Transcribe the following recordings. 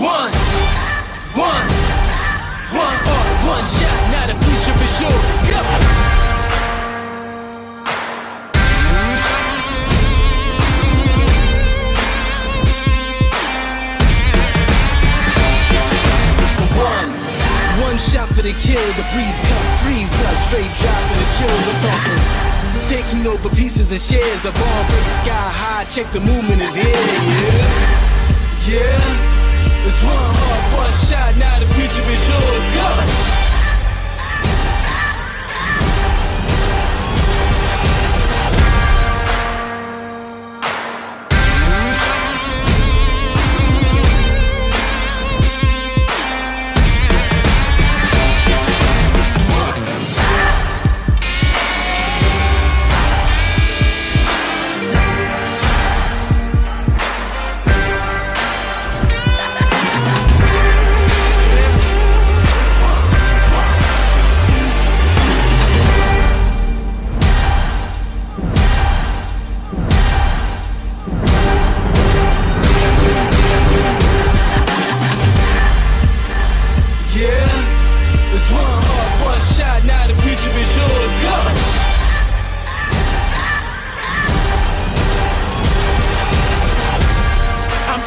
One shot, now the future is yours. Go! One shot for the kill, the breeze come, freeze up, straight dropping the kills. I'm talking taking over pieces and shares. A bomb break sky high, check the movement is here. Yeah. It's one shot, now the future is yours. Go!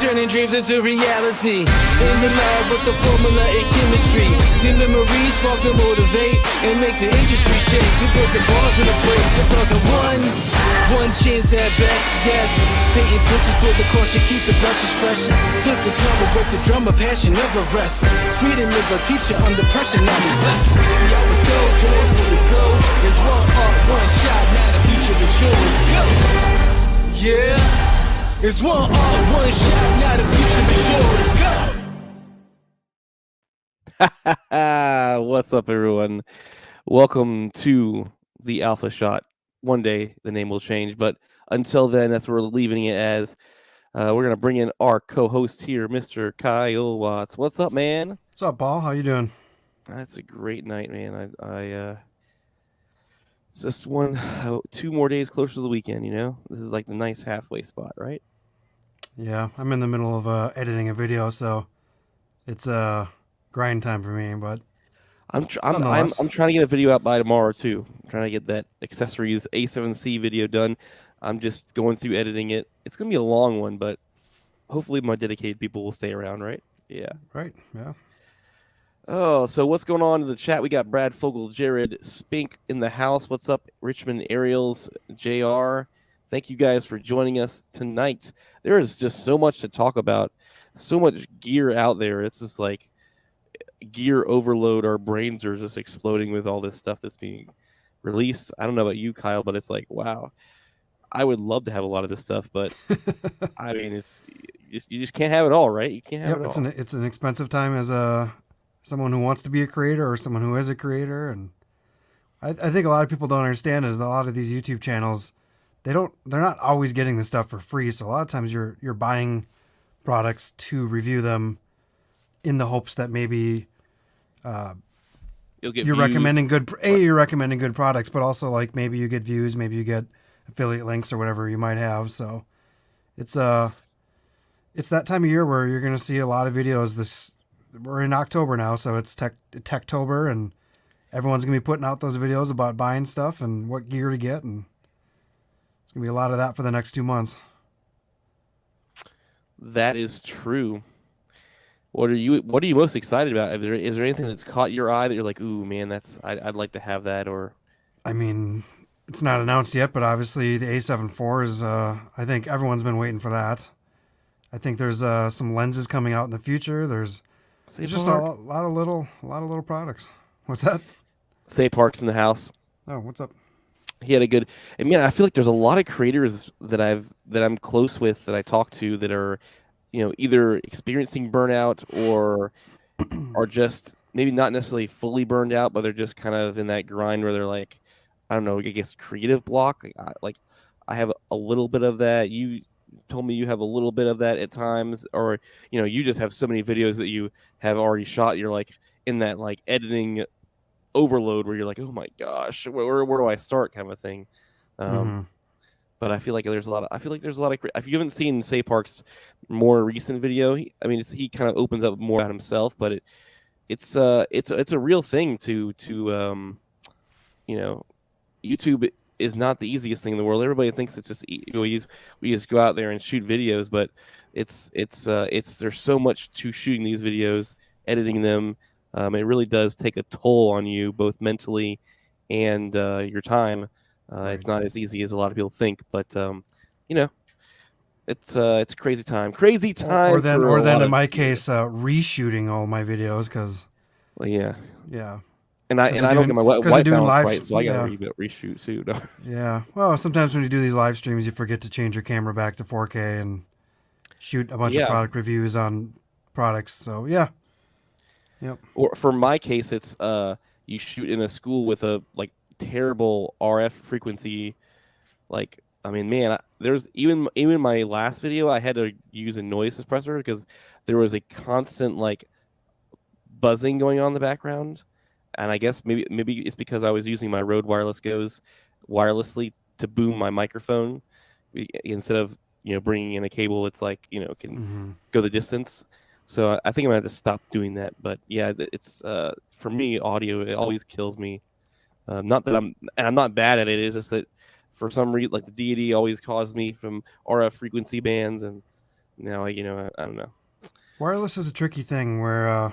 Turning dreams into reality. In the lab with the formula and chemistry. Your memories spark to motivate and make the industry shake. We put the bars in the brakes. I'm talking one chance at best, yes. Painting pictures for the culture, keep the brushes fresh. Flip the cover, work the drummer, passion never rests. Freedom is a teacher under pressure, now we blessed. See, I was so close with the goal. It's one shot, now the future is yours. Go! Yeah. It's one shot, now the future is yours. Go! What's up, everyone? Welcome to the Alpha Shot. One day the name will change, but until then, that's what we're leaving it as. We're going to bring in our co-host here, Mr. Kyle Watts. What's up, man? What's up, Paul? How you doing? That's a great night, man. It's just 2 more days closer to the weekend, you know? This is like the nice halfway spot, right? Yeah, I'm in the middle of editing a video, so it's grind time for me. But I'm trying to get a video out by tomorrow too. I'm trying to get that accessories A7C video done. I'm just going through editing it. It's gonna be a long one, but hopefully my dedicated people will stay around, right? Yeah. Right. Yeah. Oh, so what's going on in the chat? We got Brad Fogel, Jared Spink in the house. What's up, Richmond Ariels, JR? Thank you guys for joining us tonight. There is just so much to talk about, so much gear out there. It's just like gear overload. Our brains are just exploding with all this stuff that's being released. I don't know about you, Kyle, but it's like, wow. I would love to have a lot of this stuff, but I mean, you just can't have it all, right? You can't have it all. It's an expensive time as someone who wants to be a creator or someone who is a creator, and I think a lot of people don't understand is that a lot of these YouTube channels, they're not always getting the stuff for free. So a lot of times you're buying products to review them in the hopes that maybe you're recommending good products, but also like maybe you get views, maybe you get affiliate links or whatever you might have. So it's that time of year where you're going to see a lot of videos. We're in October now, so it's Techtober, and everyone's going to be putting out those videos about buying stuff and what gear to get, and it's going to be a lot of that for the next 2 months. That is true. What are you most excited about? Is there anything that's caught your eye that you're like, ooh, man, I'd like to have that? Or, I mean, it's not announced yet, but obviously the A7 IV is, I think everyone's been waiting for that. I think there's some lenses coming out in the future. There's just a lot of little products. What's that? Say Parks in the house. Oh, what's up? He had a good. I mean, I feel like there's a lot of creators that I'm close with that I talk to that are, either experiencing burnout or are just maybe not necessarily fully burned out, but they're just kind of in that grind where they're like, I don't know, I guess creative block. Like I have a little bit of that. You told me you have a little bit of that at times, or you just have so many videos that you have already shot. You're like in that like editing overload where you're like, oh my gosh, where do I start kind of a thing. But But I feel like there's a lot of. I feel like there's a lot of. If you haven't seen Say Park's more recent video, he kind of opens up more about himself, but it's a real thing to you know, YouTube is not the easiest thing in the world. Everybody thinks it's just we just go out there and shoot videos, but it's there's so much to shooting these videos, editing them. It really does take a toll on you both mentally and your time. It's not as easy as a lot of people think, but you know, it's a crazy time. Crazy time. Or then in my case, reshooting all my videos because. Well, yeah. Yeah. And I don't get my white balance right, so I got to reshoot too. Yeah. Well, sometimes when you do these live streams, you forget to change your camera back to 4K and shoot a bunch of product reviews on products. So yeah. Yep. Or for my case, it's you shoot in a school with a terrible RF frequency. There's even my last video, I had to use a noise suppressor because there was a constant buzzing going on in the background. And I guess maybe it's because I was using my Rode Wireless Go's wirelessly to boom my microphone instead of bringing in a cable that's can go the distance. So I think I'm gonna have to stop doing that. But yeah, it's for me, audio, it always kills me. Not that I'm not bad at it. It's just that for some reason, the Deity always caused me from RF frequency bands, and now I don't know. Wireless is a tricky thing where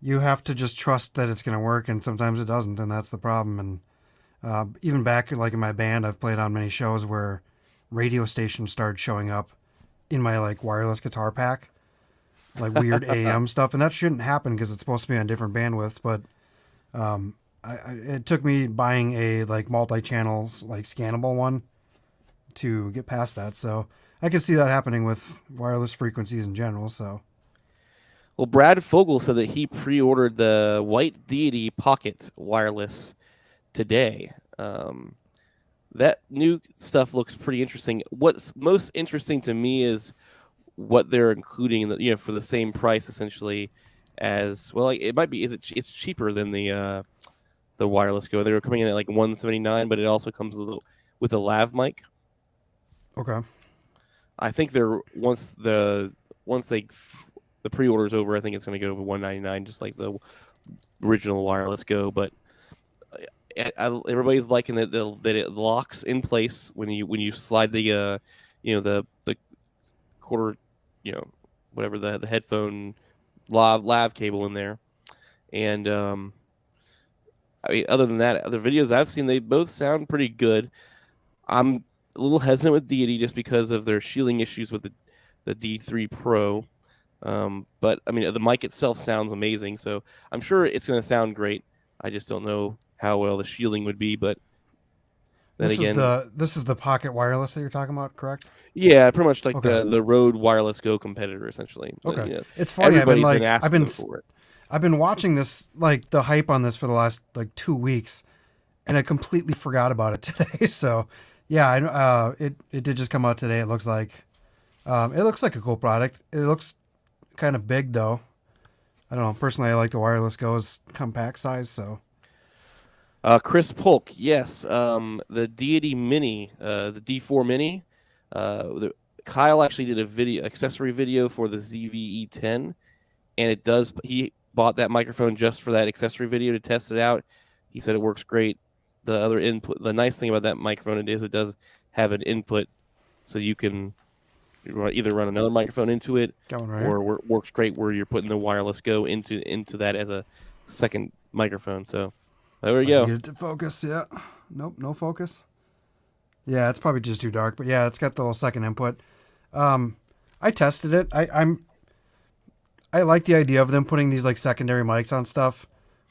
you have to just trust that it's going to work, and sometimes it doesn't, and that's the problem. And even back in my band, I've played on many shows where radio stations started showing up in my wireless guitar pack, weird AM stuff, and that shouldn't happen because it's supposed to be on different bandwidths. But it took me buying a multi-channel scannable one to get past that. So I can see that happening with wireless frequencies in general. So. Well, Brad Fogel said that he pre-ordered the White Deity Pocket Wireless today. That new stuff looks pretty interesting. What's most interesting to me is what they're including in the, for the same price essentially as well. It might be. It's cheaper than the Wireless Go. They were coming in at $179, but it also comes with a lav mic. Okay. I think once the pre-order's over, I think it's going to go to $199, just like the original Wireless Go. But everybody's liking that it locks in place when you slide the the quarter, whatever the headphone lav cable in there. And other than that, the videos I've seen, they both sound pretty good. I'm a little hesitant with Deity just because of their shielding issues with the D3 Pro. But the mic itself sounds amazing, so I'm sure it's going to sound great. I just don't know how well the shielding would be. But then this is the Pocket Wireless that you're talking about, correct? Yeah, pretty much the Rode Wireless Go competitor, essentially. Okay, but, it's funny. I've been watching this, the hype on this for the last 2 weeks, and I completely forgot about it today. So yeah, it did just come out today. It looks like a cool product. It looks kind of big though. I don't know. Personally, I like the Wireless Go's compact size. So, Chris Polk, yes, the Deity Mini, the D4 Mini. Kyle actually did a accessory video for the ZVE10, and he bought that microphone just for that accessory video to test it out. He said it works great. The other input, the nice thing about that microphone it does have an input, so you can either run another microphone into it, or works great where you're putting the Wireless Go into that as a second microphone. So there we go. Get it to focus. Yeah. Nope. No focus. Yeah, it's probably just too dark, but yeah, it's got the little second input. I tested it. I like the idea of them putting these secondary mics on stuff,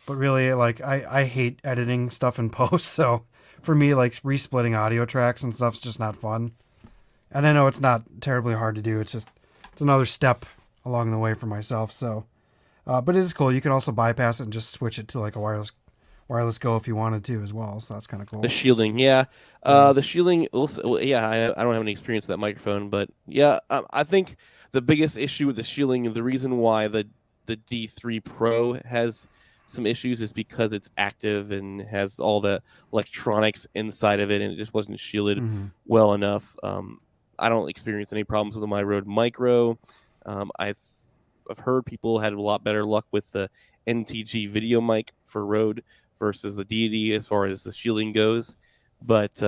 but really I hate editing stuff in post. So for me, resplitting audio tracks and stuff's just not fun. And I know it's not terribly hard to do. It's another step along the way for myself. So, but it is cool. You can also bypass it and just switch it to a wireless Go if you wanted to as well. So that's kind of cool. The shielding, yeah. The shielding, also, yeah. I don't have any experience with that microphone, but yeah, I think the biggest issue with the shielding, the reason why the D3 Pro has some issues is because it's active and has all the electronics inside of it, and it just wasn't shielded well enough. I don't experience any problems with my Rode Micro. I've heard people had a lot better luck with the NTG video mic for Rode versus the Deity as far as the shielding goes. But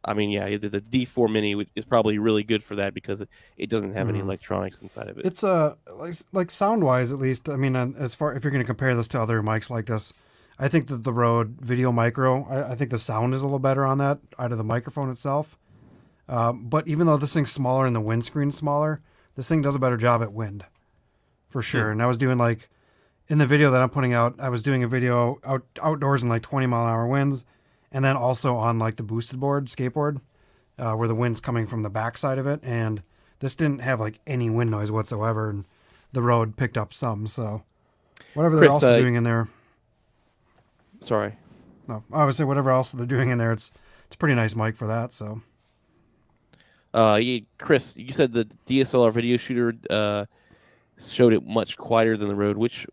I mean, yeah, the D4 Mini is probably really good for that because it doesn't have any electronics inside of it. It's like sound wise, at least. I mean, as far if you're going to compare this to other mics like this, I think that the Rode Video Micro, I think the sound is a little better on that out of the microphone itself. But even though this thing's smaller and the windscreen's smaller, this thing does a better job at wind, for sure. And I was doing like in the video that I'm putting out, I was doing a video outdoors in like 20-mile-an-hour winds. And then also on like the boosted board, skateboard, where the wind's coming from the backside of it. And this didn't have like any wind noise whatsoever. And the Rode picked up some. So whatever they're also doing in there. Sorry. No, I would say whatever else they're doing in there, it's a pretty nice mic for that. So. Chris, you said the DSLR video shooter showed it much quieter than the Rode. Which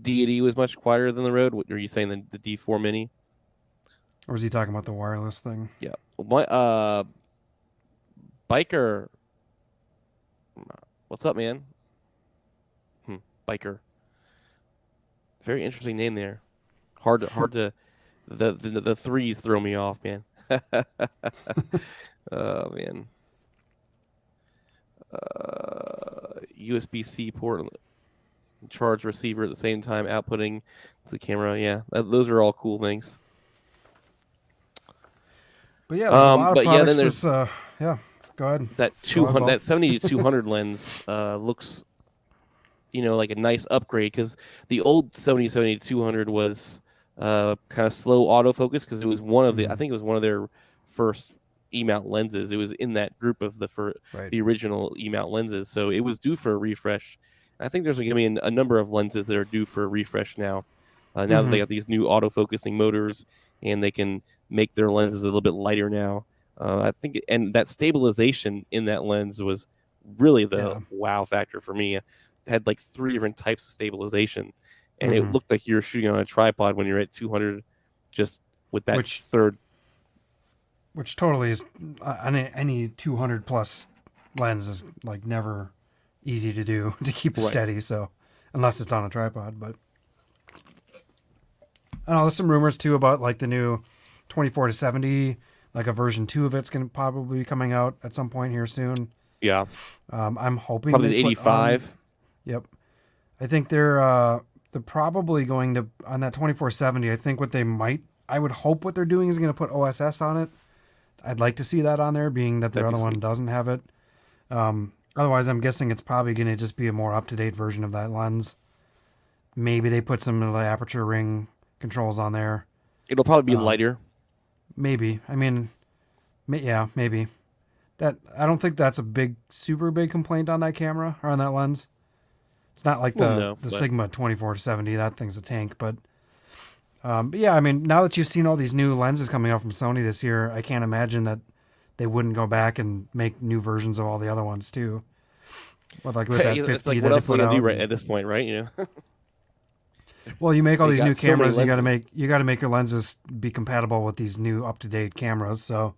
Deity was much quieter than the Rode? What are you saying? The D4 Mini? Or was he talking about the wireless thing? Yeah. My Biker. What's up, man? Biker. Very interesting name there. Hard to the threes throw me off, man. Oh man. USB-C port, charge receiver at the same time, outputting the camera. Yeah, those are all cool things. But yeah, there's a lot of products. Then there's go ahead. That 200, that 70 to 200 lens looks, like a nice upgrade because the old 70 to 200 was kind of slow autofocus because it was one of I think it was one of their first E-mount lenses. It was in that group of the original E-mount lenses, so it was due for a refresh. And I think there's going to be a number of lenses that are due for a refresh now. Now that they got these new autofocusing motors and they can make their lenses a little bit lighter now. I think, and that stabilization in that lens was really the wow factor for me. It had like 3 different types of stabilization, and it looked like you were shooting on a tripod when you're at 200, just with that third. Which totally is any 200 plus lens is like never easy to do to keep it steady. So unless it's on a tripod, but I don't know. There's some rumors too about like the new 24 to 70, like a version 2 of it's going to probably be coming out at some point here soon. Yeah. I'm hoping probably the 85. Yep. I think they're probably going to on that 2470. I think I would hope what they're doing is going to put OSS on it. I'd like to see that on there, being that their other one doesn't have it. Otherwise, I'm guessing it's probably going to just be a more up-to-date version of that lens. Maybe they put some of the aperture ring controls on there. It'll probably be lighter. Maybe. I mean, maybe. I don't think that's a super big complaint on that camera or on that lens. It's not like the Sigma 24 to 70. That thing's a tank, but yeah, I mean, now that you've seen all these new lenses coming out from Sony this year, I can't imagine that they wouldn't go back and make new versions of all the other ones too. With that 50 it's like, what else are they gonna do right at this point, right? Well, you make all these new cameras, you got to make your lenses be compatible with these new up-to-date cameras. So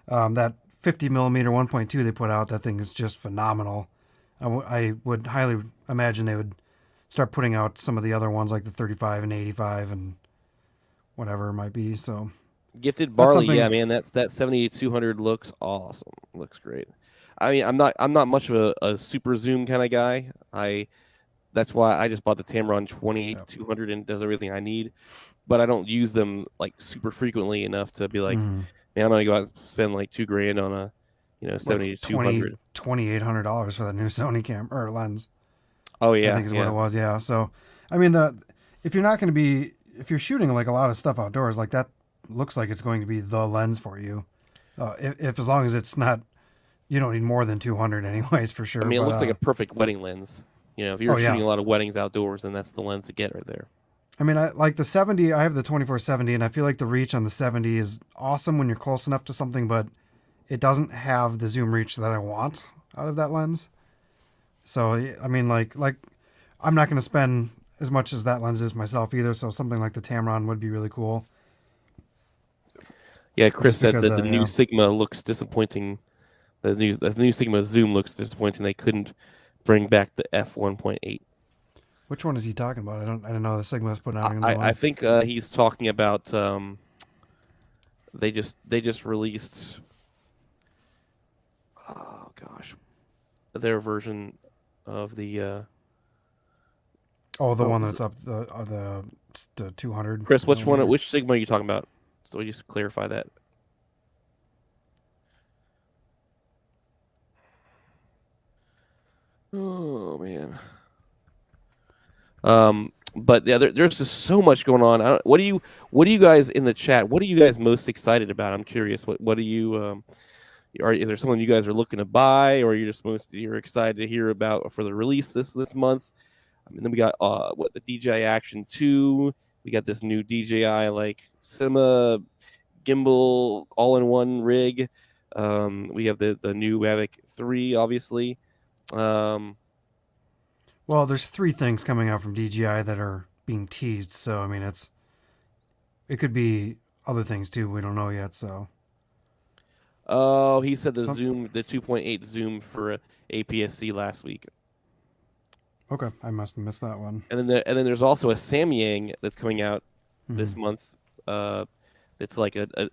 that 50 millimeter 1.2 they put out, that thing is just phenomenal. I would highly imagine they would start putting out some of the other ones like the 35 and 85 and whatever it might be. So Gifted Barley, yeah, man, that 70-200 looks awesome. Looks great. I mean, I'm not much of a super zoom kind of guy. That's why I just bought the Tamron 28-200 and it does everything I need. But I don't use them like super frequently enough to be like, man, I'm gonna go out and spend like $2,000 on a 70-200. $2,800 for the new Sony camera or lens. Oh yeah, I think is what it was. Yeah. So I mean, if you're shooting like a lot of stuff outdoors, like that looks like it's going to be the lens for you. If as long as it's not, you don't need more than 200 anyways, for sure. I mean, it looks like a perfect wedding lens. If you're shooting a lot of weddings outdoors, then that's the lens to get right there. I mean, I like the 70. I have the 2470, and I feel like the reach on the 70 is awesome when you're close enough to something, but it doesn't have the zoom reach that I want out of that lens. So I mean, like I'm not going to spend as much as that lens is myself either. So something like the Tamron would be really cool. Yeah, Chris Just said because, that the new yeah. Sigma looks disappointing. The new Sigma zoom looks disappointing. They couldn't bring back the f1.8. Which one is he talking about? I didn't know the Sigma was putting out a new I one. think he's talking about they just released oh gosh their version of the Oh, the one that's up the 200. Chris, millimeter. which Sigma are you talking about? So we just clarify that. Oh man. But yeah, there's just so much going on. What do you guys in the chat? What are you guys most excited about? I'm curious. What do you is there someone you guys are looking to buy, or you're excited to hear about for the release this month? I mean, then we got the DJI Action 2. We got this new DJI like cinema gimbal all-in-one rig. We have the new Mavic 3, obviously. Well, there's 3 things coming out from DJI that are being teased. So I mean, it could be other things too. We don't know yet. So. Oh, he said the 2.8 zoom for APS-C last week. Okay, I must have missed that one. And then there's also a Samyang that's coming out this month. It's like a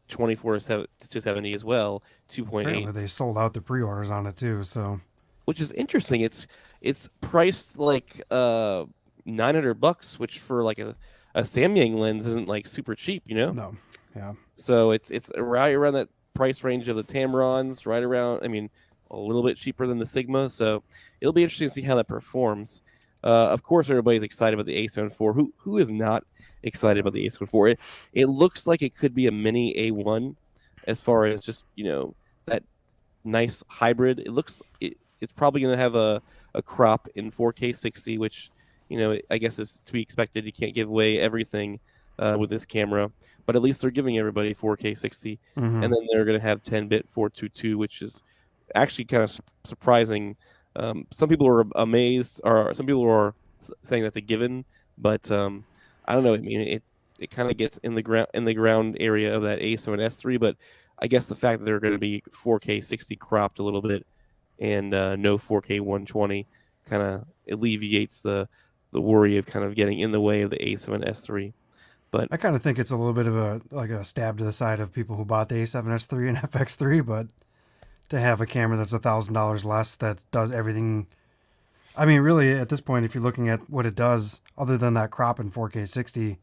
24-70 as well, 2.8. Apparently, they sold out the pre-orders on it too. So, which is interesting. It's priced like $900, which for like a Samyang lens isn't like super cheap, you know? No, yeah. So it's right around that price range of the Tamrons, right around. I mean, a little bit cheaper than the Sigma. So it'll be interesting to see how that performs. Of course, everybody's excited about the A7 IV. Who is not excited about the A7 IV? It looks like it could be a mini A1, as far as just that nice hybrid. It's probably going to have a crop in 4K 60, which I guess is to be expected. You can't give away everything with this camera, but at least they're giving everybody 4K 60, and then they're going to have 10-bit 422, which is actually kind of surprising. Some people are amazed, or some people are saying that's a given, but I don't know. I mean, it kind of gets in the ground area of that A7 S3, but I guess the fact that they're going to be 4K 60 cropped a little bit and no 4K 120 kind of alleviates the worry of kind of getting in the way of the A7 S3. But I kind of think it's a little bit of a stab to the side of people who bought the A7S3 and FX3, but to have a camera that's $1,000 less that does everything. I mean, really, at this point, if you're looking at what it does, other than that crop in 4K 60,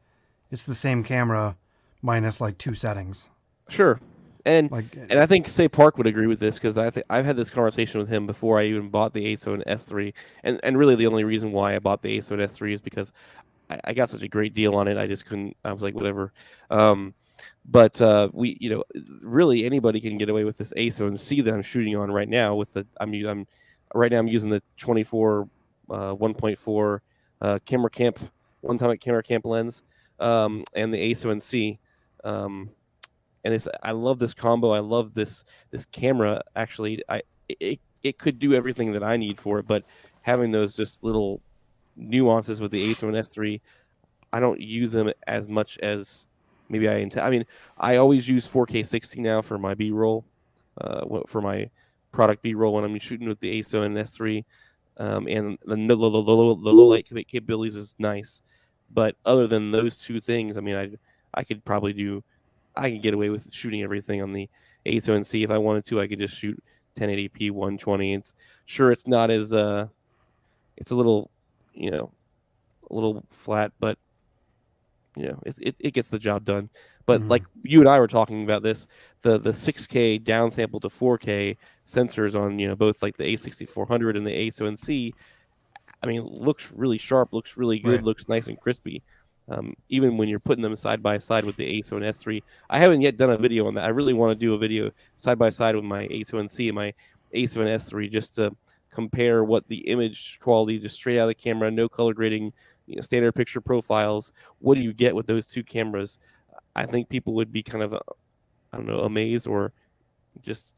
it's the same camera minus like 2 settings. Sure. And I think Say Park would agree with this, because I've had this conversation with him before I even bought the A7 S3, and really the only reason why I bought the A7 S3 is because I got such a great deal on it. I just couldn't. I was like, whatever. But really anybody can get away with this A7C that I'm shooting on right now. I'm using the 24 1.4 camera camp one-time camera camp lens, and the A7C. And I love this combo. I love this camera. Actually, it could do everything that I need for it, but having those just little nuances with the A7 S3, I don't use them as much as maybe I intend. I mean, I always use 4K 60 now for my B-roll, for my product B-roll when I'm shooting with the A7 S3, and the low light capabilities is nice. But other than those two things, I mean, I could get away with shooting everything on the A7C. If I wanted to, I could just shoot 1080p 120. It's not as it's a little flat, but it gets the job done. But like you and I were talking about this, the 6K downsample to 4K sensors on both like the A6400 and the A7C, I mean, looks really sharp, looks really good, Right. looks nice and crispy. Even when you're putting them side by side with the A7 S3, I haven't yet done a video on that. I really want to do a video side by side with my A7C and my A7 S3 just to compare what the image quality, just straight out of the camera, no color grading, standard picture profiles. What do you get with those two cameras? I think people would be kind of, I don't know, amazed, or just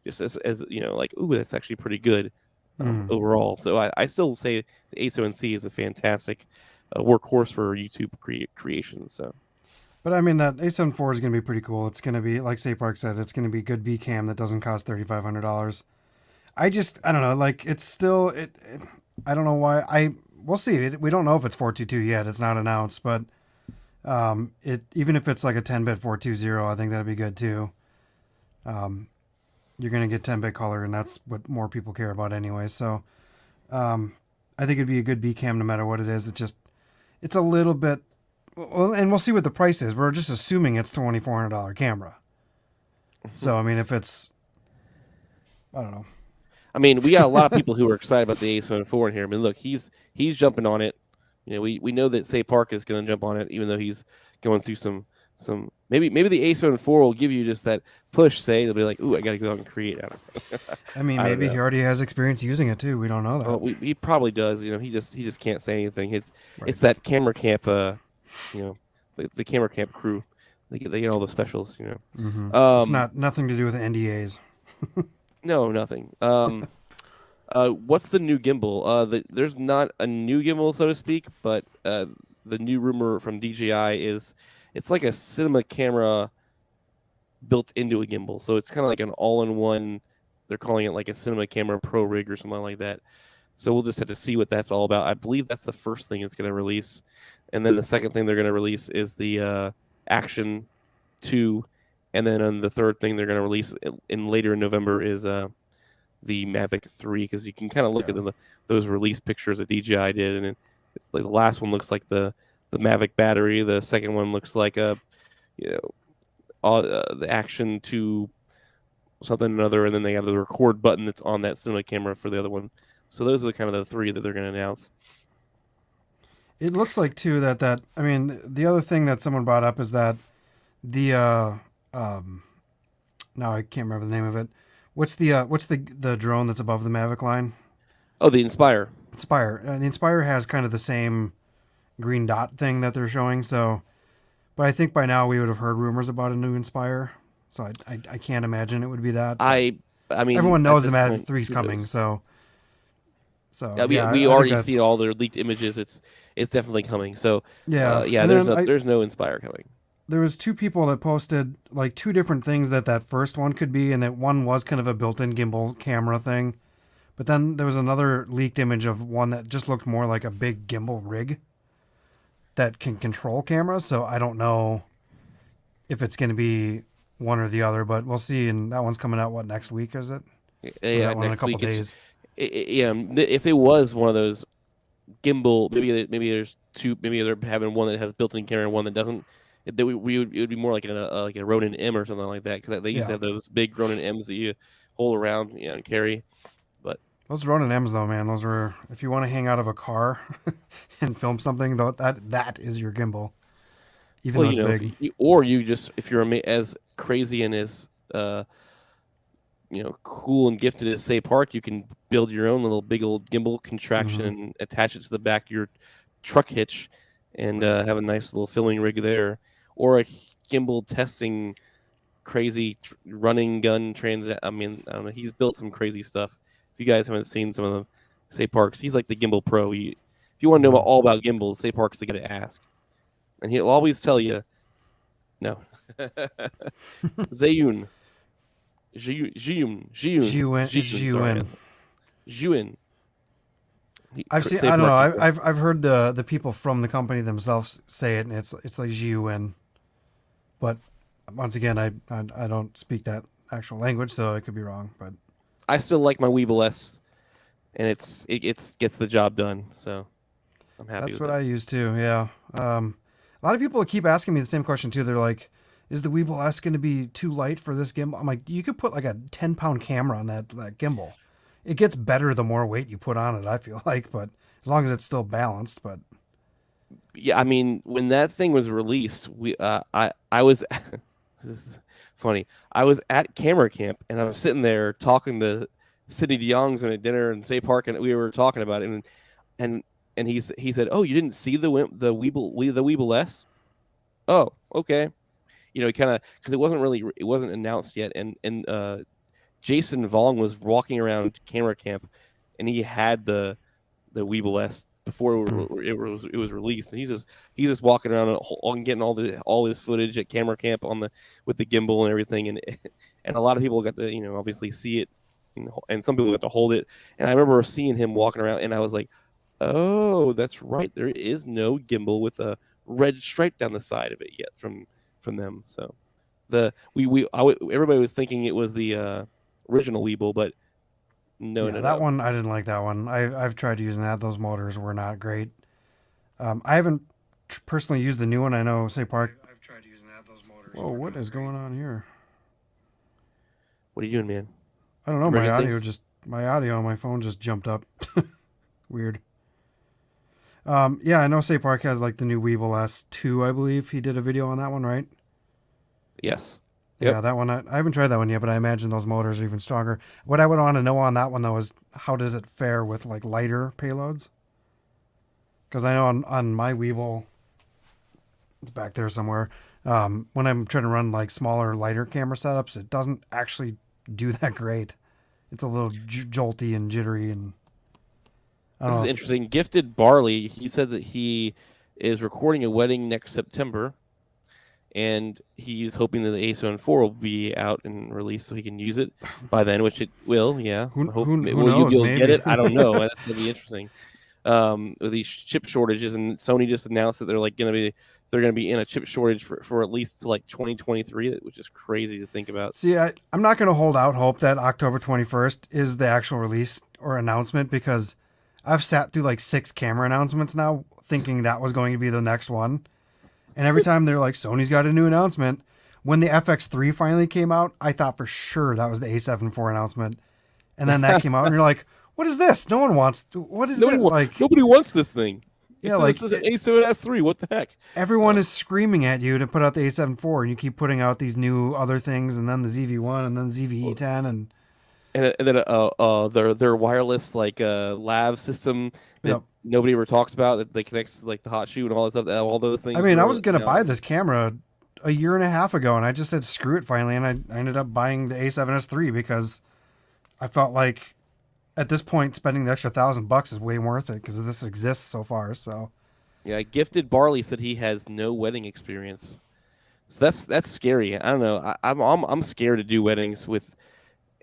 as like, ooh, that's actually pretty good. overall. So I still say the A7C is a fantastic workhorse for YouTube creation. So. But I mean, that A7 IV is going to be pretty cool. It's going to be, like Park said, it's going to be good B cam that doesn't cost $3,500. I don't know. Like, it's still, I don't know why. We'll see. We don't know if it's 422 yet. It's not announced, but even if it's like a 10-bit 420, I think that'd be good too. You're going to get 10-bit color, and that's what more people care about anyway. So I think it'd be a good B cam no matter what it is. It's a little bit. Well, and we'll see what the price is. We're just assuming it's $2,400 camera. So, I mean, if it's, I don't know. I mean, we got a lot of people who are excited about the A7 IV in here. I mean, look, he's jumping on it. You know, we know that Say Park is going to jump on it, even though he's going through some maybe the A7 IV will give you just that push. Say it'll be like, ooh, I got to go out and create out of it. I mean, maybe he already has experience using it too. We don't know that. Well, he probably does. You know, he just can't say anything. It's that camera camp. You know, the camera camp crew. They get all the specials. You know, it's nothing to do with NDAs. No, nothing. What's the new gimbal? There's not a new gimbal, so to speak, but the new rumor from DJI is it's like a cinema camera built into a gimbal. So it's kind of like an all-in-one. They're calling it like a cinema camera pro rig or something like that. So we'll just have to see what that's all about. I believe that's the first thing it's going to release. And then the second thing they're going to release is the Action 2. And then the third thing they're going to release later in November is the Mavic 3, because you can kind of look at those release pictures that DJI did, and it's like the last one looks like the Mavic battery. The second one looks like the Action 2 something or another, and then they have the record button that's on that cinema camera for the other one. So those are kind of the three that they're going to announce. It looks like too that I mean, the other thing that someone brought up is that the now I can't remember the name of it. What's the drone that's above the Mavic line? Oh, the Inspire. The Inspire has kind of the same green dot thing that they're showing. So, but I think by now we would have heard rumors about a new Inspire. So I can't imagine it would be that. I mean, everyone knows the Mavic 3 is coming. So we already see all their leaked images. It's definitely coming. So there's no Inspire coming. There was two people that posted like two different things that first one could be, and that one was kind of a built-in gimbal camera thing. But then there was another leaked image of one that just looked more like a big gimbal rig that can control cameras. So I don't know if it's going to be one or the other, but we'll see. And that one's coming out, next week, is it? Yeah, in a couple days. If it was one of those gimbal, maybe there's two, maybe they're having one that has built-in camera and one that doesn't. It would be more like a Ronin M or something like that, because they used to have those big Ronin M's that you hold around and carry. But those Ronin M's though, man, those are, if you want to hang out of a car and film something, though, that is your gimbal. Even those big. If you're as crazy and as cool and gifted as Say Park, you can build your own little big old gimbal contraption and attach it to the back of your truck hitch and have a nice little filming rig there. Or a gimbal testing crazy running gun I mean, I don't know. He's built some crazy stuff. If you guys haven't seen some of the Say Parks, he's like the gimbal pro. If you want to know all about gimbals, Say Park's the guy to ask. And he'll always tell you, no. Zayun. Zhiyun. I've seen. I don't know. I've heard the people from the company themselves say it, and it's like Jiuwen. But once again, I don't speak that actual language, so I could be wrong. But I still like my Weeble S, and it gets the job done. So I'm happy. That's what I use too. Yeah. A lot of people keep asking me the same question too. They're like, "Is the Weeble S going to be too light for this gimbal?" I'm like, "You could put like a 10-pound camera on that gimbal. It gets better the more weight you put on it, I feel like, but as long as it's still balanced." But yeah, I mean, when that thing was released, I was this is funny. I was at camera camp and I was sitting there talking to Sidney DeYoung's at dinner and Say Park, and we were talking about it, and he said, "Oh, you didn't see the Weeble S? Oh, okay." Kind of, because it wasn't announced yet, and Jason Vong was walking around camera camp, and he had the Weeble S before it was released, and he's just walking around and getting all his footage at camera camp with the gimbal and everything, and and a lot of people got to obviously see it, and some people got to hold it, and I remember seeing him walking around, and I was like, oh, that's right, there is no gimbal with a red stripe down the side of it yet from them. So everybody was thinking it was the original Weeble, but no. That one I didn't like that one. I've tried using that. Those motors were not great. I haven't personally used the new one. I know Say Park. I've tried using that. Those motors. Whoa, what is going on here? What are you doing, man? I don't know. My audio on my phone just jumped up. Weird. I know Say Park has like the new Weeble S2, I believe. He did a video on that one, right? Yes. Yeah, Yep. that one. I haven't tried that one yet, but I imagine those motors are even stronger. What I would want to know on that one, though, is how does it fare with like lighter payloads? Because I know on my Weeble, it's back there somewhere, when I'm trying to run like smaller, lighter camera setups, it doesn't actually do that great. It's a little jolty and jittery. And This is interesting. Gifted Barley, he said that he is recording a wedding next September, and he's hoping that the A74 will be out and released so he can use it by then, which it will. Yeah. Who will knows? you Maybe. get it? I don't know. That's gonna be interesting. With these chip shortages, and Sony just announced that they're gonna be in a chip shortage for at least like 2023, which is crazy to think about. See, I'm not going to hold out hope that October 21st is the actual release or announcement, because I've sat through like 6 camera announcements now thinking that was going to be the next one. And every time they're like, Sony's got a new announcement. When the FX3 finally came out, I thought for sure that was the A74 announcement. And then that came out, and you're like, what is this? No one wants. What is this? Nobody wants this thing. Yeah, it's an A7S3. What the heck? Everyone is screaming at you to put out the A74, and you keep putting out these new other things, and then the ZV1, and then ZV-E10, and then their wireless lav system that nobody ever talks about, that they connects like the hot shoe and all that stuff, all those things. I mean, I was gonna buy this camera a year and a half ago, and I just said screw it finally, and I ended up buying the A7S3 because I felt like at this point spending the extra $1,000 is way worth it because this exists so far. So yeah, Gifted Barley said he has no wedding experience, so that's scary. I don't know. I'm scared to do weddings with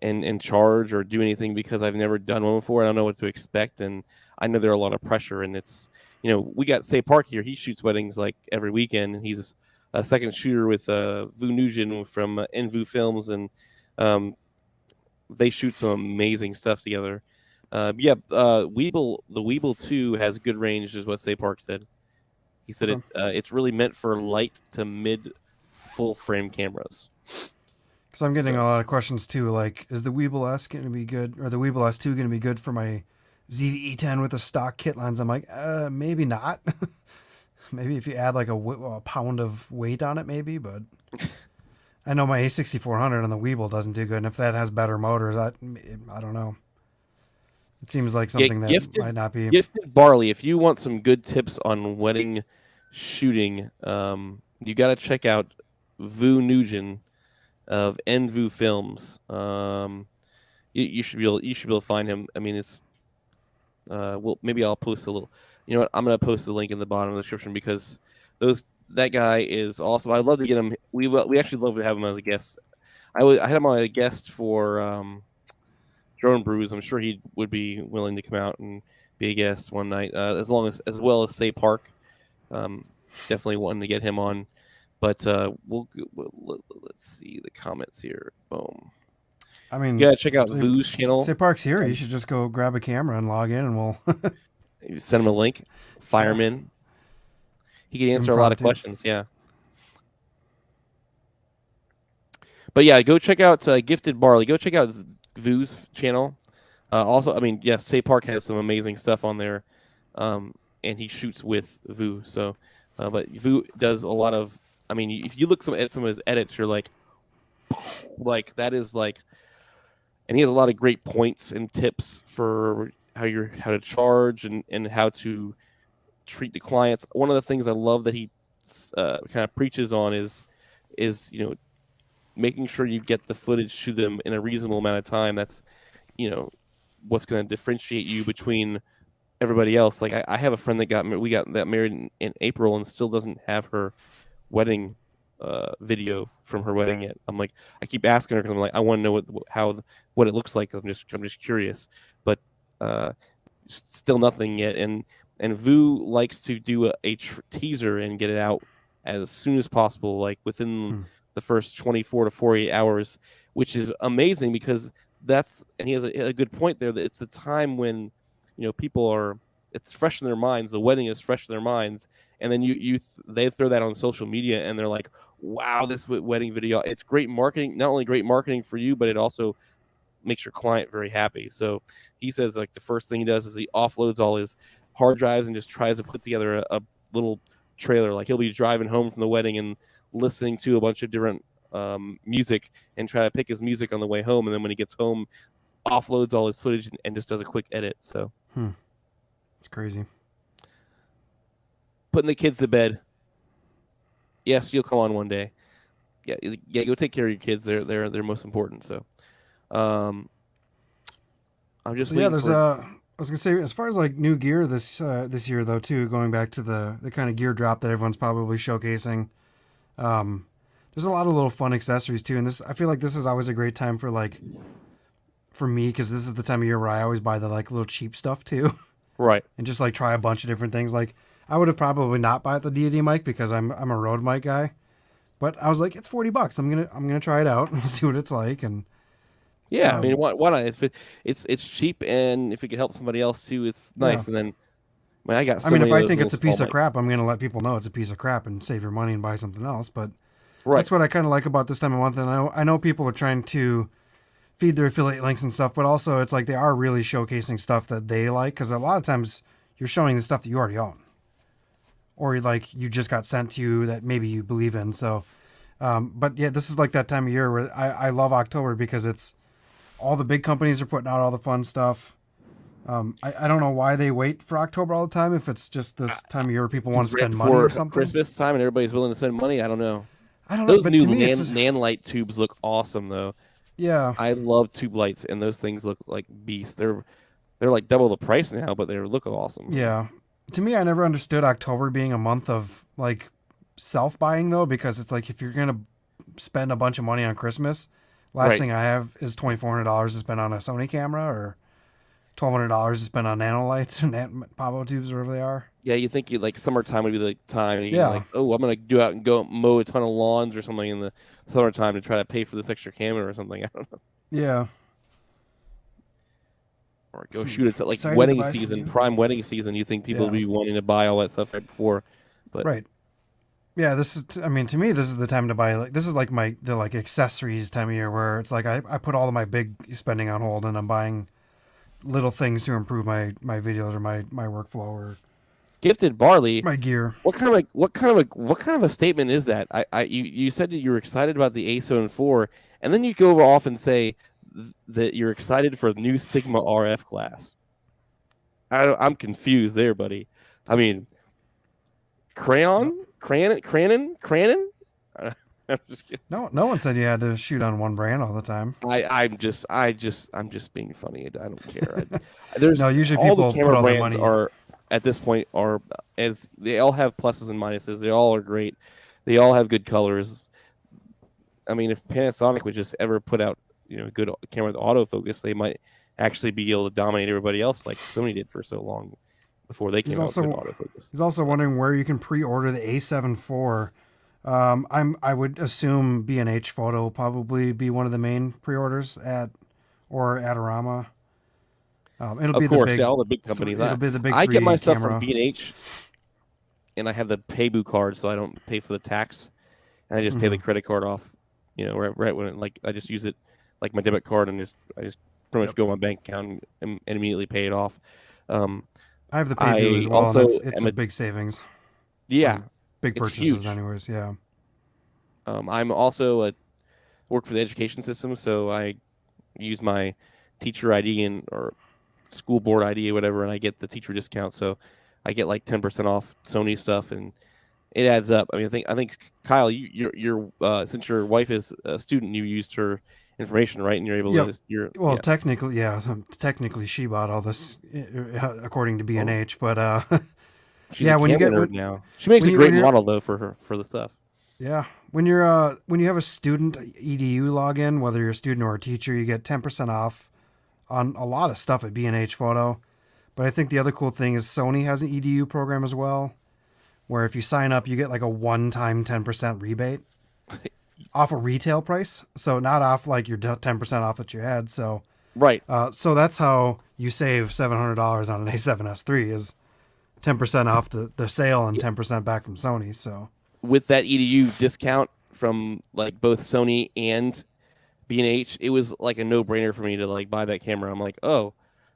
and charge or do anything because I've never done one before. I don't know what to expect, and I know there are a lot of pressure. And it's we got Say Park here. He shoots weddings like every weekend, and he's a second shooter with Vu Nugent from NVU Films, and they shoot some amazing stuff together. The Weeble 2 has good range, is what Say Park said. He said it's really meant for light to mid full frame cameras. Because I'm getting a lot of questions too, like, is the Weeble S going to be good, or the Weeble S2 going to be good for my ZV-E10 with a stock kit lens? I'm like, maybe not. Maybe if you add like a pound of weight on it, maybe, but I know my A6400 on the Weeble doesn't do good, and if that has better motors, I don't know. It seems like something that might not be. Gifted Barley, if you want some good tips on wedding shooting, you got to check out Vu Nugent of NVU Films. You should be able to find him. I mean, it's maybe I'll post a little. You know what? I'm gonna post a link in the bottom of the description because that guy is awesome. I'd love to get him. We actually love to have him as a guest. I had him on a guest for Drone Brews. I'm sure he would be willing to come out and be a guest one night, as well as Say Park. Definitely wanting to get him on, but let's see the comments here. Boom. I mean, you gotta check out Vu's channel. Say Park's here. You should just go grab a camera and log in, and we'll send him a link. Fire him in. He can answer a lot of questions. Yeah. But yeah, go check out Gifted Barley. Go check out Vu's channel. Also, I mean, yes, Say Park has some amazing stuff on there, and he shoots with Vu. So, but Vu does a lot of. I mean, if you look at some of his edits, you're like that is like, and he has a lot of great points and tips for how to charge and how to treat the clients. One of the things I love that he kind of preaches on is making sure you get the footage to them in a reasonable amount of time. That's what's going to differentiate you between everybody else. Like I have a friend that got married in April and still doesn't have her wedding video from her wedding yet. I'm like, I keep asking her because I'm like, I want to know what it looks like. I'm just curious, but still nothing yet. And Vu likes to do a teaser and get it out as soon as possible, like within the first 24 to 48 hours, which is amazing because and he has a good point there, that it's the time when, people it's fresh in their minds. The wedding is fresh in their minds. And then they throw that on social media and they're like, wow, this wedding video, it's great marketing, not only great marketing for you, but it also makes your client very happy. So he says like the first thing he does is he offloads all his hard drives and just tries to put together a little trailer. Like he'll be driving home from the wedding and listening to a bunch of different music and try to pick his music on the way home. And then when he gets home, offloads all his footage and just does a quick edit. So it's crazy. Putting the kids to bed. Yes, you'll come on one day. Yeah, go take care of your kids. They're most important. So I'm just waiting there's I was gonna say, as far as like new gear this year though too, going back to the kind of gear drop that everyone's probably showcasing, there's a lot of little fun accessories too, and I feel like this is always a great time for me, because this is the time of year where I always buy the like little cheap stuff too, right, and just like try a bunch of different things. Like I would have probably not bought the Deity mic because I'm a Rode mic guy, but I was like, it's $40. I'm gonna try it out and see what it's like. And yeah, I mean, why not? If it's cheap, and if it could help somebody else too, it's nice. Yeah. And then, I got. So if I think it's a piece of crap, I'm gonna let people know it's a piece of crap and save your money and buy something else. But that's what I kind of like about this time of month. And I know people are trying to feed their affiliate links and stuff, but also it's like they are really showcasing stuff that they like, because a lot of times you're showing the stuff that you already own, or like you just got sent to you that maybe you believe in. So, but yeah, this is like that time of year where I love October, because it's all the big companies are putting out all the fun stuff. I don't know why they wait for October all the time, if it's just this time of year where people want to spend money or something. Christmas time and everybody's willing to spend money. I don't know. Those new Nanlite tubes look awesome though. Yeah, I love tube lights, and those things look like beasts. They're like double the price now, but they look awesome. Yeah. To me, I never understood October being a month of like self-buying though, because it's like if you're going to spend a bunch of money on Christmas, last thing I have is $2,400 to spend on a Sony camera, or $1,200 to spend on nano lights and Pavo tubes, wherever they are. Yeah, you think like summertime would be the time. And like, oh, I'm going to go out and go mow a ton of lawns or something in the summertime to try to pay for this extra camera or something. I don't know. Yeah. Or go shoot it like wedding season, prime wedding season. You think people would be wanting to buy all that stuff right before, but right. Yeah, this is. To me, this is the time to buy. Like, this is like the accessories time of year, where it's like I put all of my big spending on hold, and I'm buying little things to improve my videos or my workflow or Gifted Barley. My gear. What kind of a statement is that? You said that you were excited about the A74, and then you go off and say that you're excited for the new Sigma RF class. I'm confused there, buddy. I mean, Cranon? I'm just kidding. No one said you had to shoot on one brand all the time. I'm just being funny. I don't care. There's usually all people the camera put all their brands money. are at this point as they all have pluses and minuses. They all are great. They all have good colors. I mean, if Panasonic would just ever put out good camera with autofocus, they might actually be able to dominate everybody else like Sony did for so long before they came out with good autofocus. He's also wondering where you can pre-order the A7 IV. I would assume B&H Photo will probably be one of the main pre-orders or Adorama. It'll be all the big companies. It'll be the big. I get my stuff camera. from B&H, and I have the Paybu card, so I don't pay for the tax, and I just pay the credit card off. Right when I just use it like my debit card, and I just pretty much go to my bank account and immediately pay it off. I have the Paybu as well. Also, it's a big savings. Yeah. Big purchases, anyways. Yeah. I'm also work for the education system, so I use my teacher ID or school board ID or whatever, and I get the teacher discount. So I get like 10% off Sony stuff, and it adds up. I mean, I think Kyle, you're since your wife is a student, you used her information, right? And you're able Yep. to just Well, technically she bought all this according to B&H, but she's yeah, a when you camera get nerd now. She makes a when great you're model though for the stuff. yeah, when you have a student EDU login, whether you're a student or a teacher, you get 10% off on a lot of stuff at B&H Photo. But I think the other cool thing is Sony has an EDU program as well, where if you sign up, you get like a one-time 10% rebate off a retail price. So not off like your 10% off that you had. So Right. so that's how you save $700 on an A7S III is 10% off the sale and 10% back from Sony. So With that EDU discount from like both Sony and B&H, it was like a no-brainer for me to like buy that camera. I'm like, oh,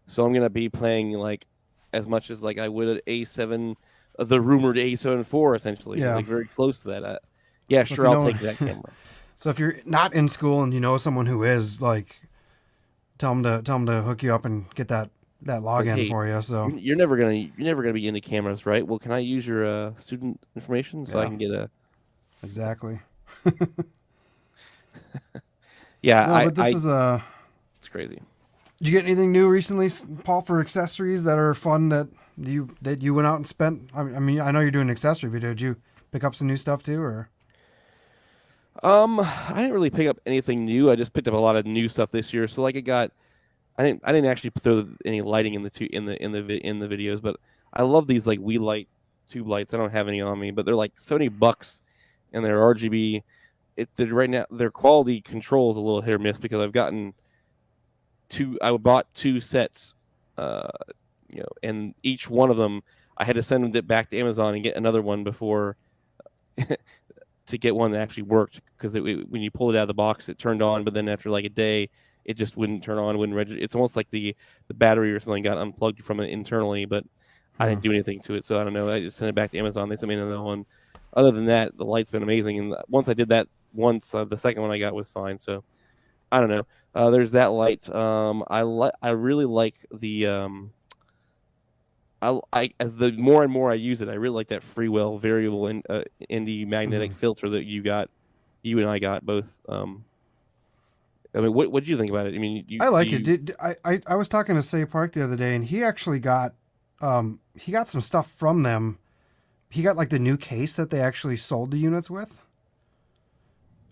so I'm gonna be playing like as much as like I would at A7, the rumored A7 IV, essentially, Yeah. like very close to that. Yeah, So if sure, you I'll know- take that camera. So if you're not in school and you know someone who is, like, tell them to hook you up and get that login hey, for you. So You're never gonna be into cameras, right? Well, can I use your student information so I Yeah. can get a? exactly. Yeah, No, but this is it's crazy. Did you get anything new recently, Paul, for accessories that are fun that you went out and spent? I mean, I know you're doing an accessory video. Did you pick up some new stuff too, or? I didn't really pick up anything new. I just picked up a lot of new stuff this year. So like I didn't actually throw any lighting in the videos, but I love these like We Light tube lights. I don't have any on me, but they're like $70 and they're RGB. Right now their quality control is a little hit or miss because I've gotten I bought 2 sets, and each one of them I had to send them back to Amazon and get another one before to get one that actually worked, because when you pull it out of the box it turned on, but then after like a day it just wouldn't turn on, wouldn't register. It's almost like the battery or something got unplugged from it internally, but I didn't do anything to it, so I don't know. I just sent it back to Amazon. They sent me another one. Other than that, the light's been amazing, and once I did that the second one I got was fine. So I don't know. There's that light. I really like the as the more and more I use it, I really like that Freewell variable ND magnetic filter that you and I got both. I mean, what did you think about it? I mean, I like it. I was talking to Say Park the other day, and he actually got some stuff from them. He got like the new case that they actually sold the units with.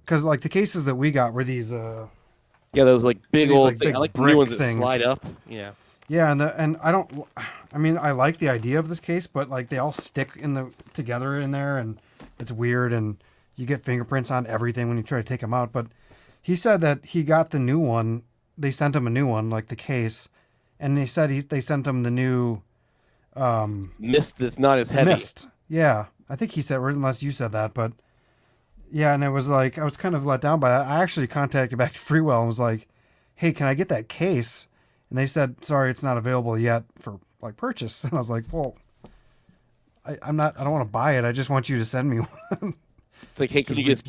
Because like the cases that we got were these those like big old things. big I like the new ones brick that things. slide up. Yeah. Yeah, and I mean I like the idea of this case, but like they all stick together in there, and it's weird, and you get fingerprints on everything when you try to take them out. But he said that he got the new one. They sent him a new one, like the case, and they said they sent him the new mist that's not as heavy. Mist. Yeah, I think he said, unless you said that, but yeah, and it was like I was kind of let down by that. I actually contacted back to Freewell and was like, "Hey, can I get that case?" And they said, "Sorry, it's not available yet for like purchase." And I was like, "Well, I don't want to buy it. I just want you to send me one." It's like, hey, can you just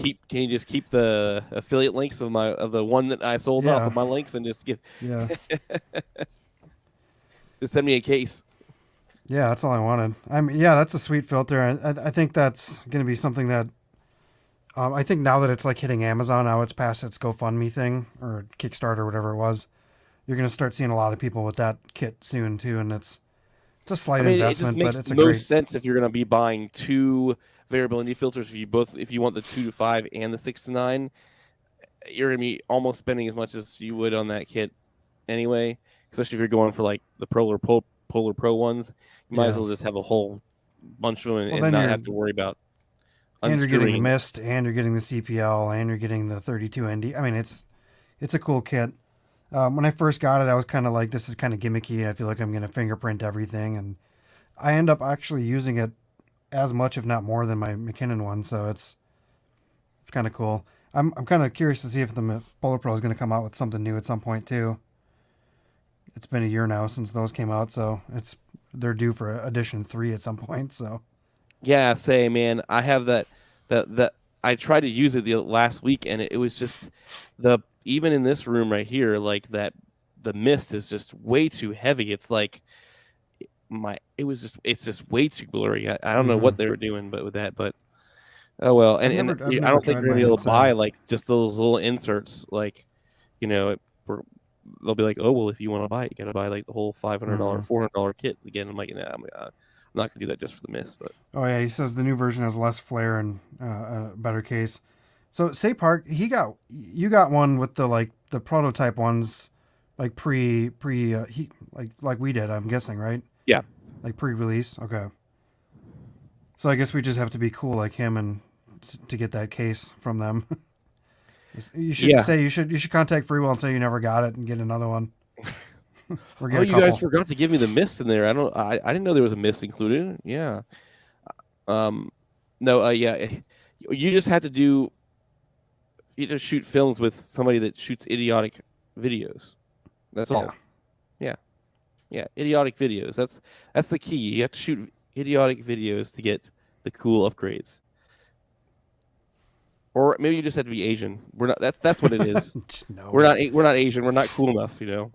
keep the affiliate links of the one that I sold off of my links and just just send me a case. Yeah, that's all I wanted. I mean, yeah, that's a sweet filter. I think that's going to be something that I think now that it's like hitting Amazon, now it's past its GoFundMe thing or Kickstarter or whatever it was. You're going to start seeing a lot of people with that kit soon too, and it's a slight investment, it just but it's makes most sense if you're going to be buying 2 variable ND filters. If you want the 2 to 5 and the 6 to 9, you're going to be almost spending as much as you would on that kit anyway. Especially if you're going for like the Polar Pro ones, you might as well just have a whole bunch of them and not have to worry about. And you're getting the Mist, and you're getting the CPL, and you're getting the 32 ND. I mean, it's a cool kit. When I first got it, I was kind of like, this is kind of gimmicky. I feel like I'm going to fingerprint everything, and I end up actually using it as much, if not more, than my McKinnon one. So it's kind of cool. I'm kind of curious to see if the Polar Pro is going to come out with something new at some point too. It's been a year now since those came out, so they're due for edition 3 at some point. So yeah, man, I have that I tried to use it the last week, and it was just even in this room right here, like that the Mist is just way too heavy. It's like it's just way too blurry. I don't know what they were doing, but with that, but oh well. And I don't think you're gonna be able to buy like just those little inserts like you know, they'll be like, oh well, if you want to buy it, you got to buy like the whole $500, $400 kit. Again, I'm like, nah, I'm not gonna do that just for the mist. But Oh yeah, he says the new version has less flare and a better case. So say Park, you got one with the prototype ones, like like we did. I'm guessing, right? yeah, Like pre-release. Okay. So I guess we just have to be cool like him and to get that case from them. You should say you should contact Freewell and say you never got it and get another one. Or get oh, a you couple. guys forgot to give me the mist in there. I didn't know there was a mist included. Yeah. No. Yeah. You just had to do. You just shoot films with somebody that shoots idiotic videos. That's all. Yeah. Idiotic videos. That's the key. You have to shoot idiotic videos to get the cool upgrades. Or maybe you just have to be Asian. We're not. That's what it is. No. We're not Asian. We're not cool enough. You know.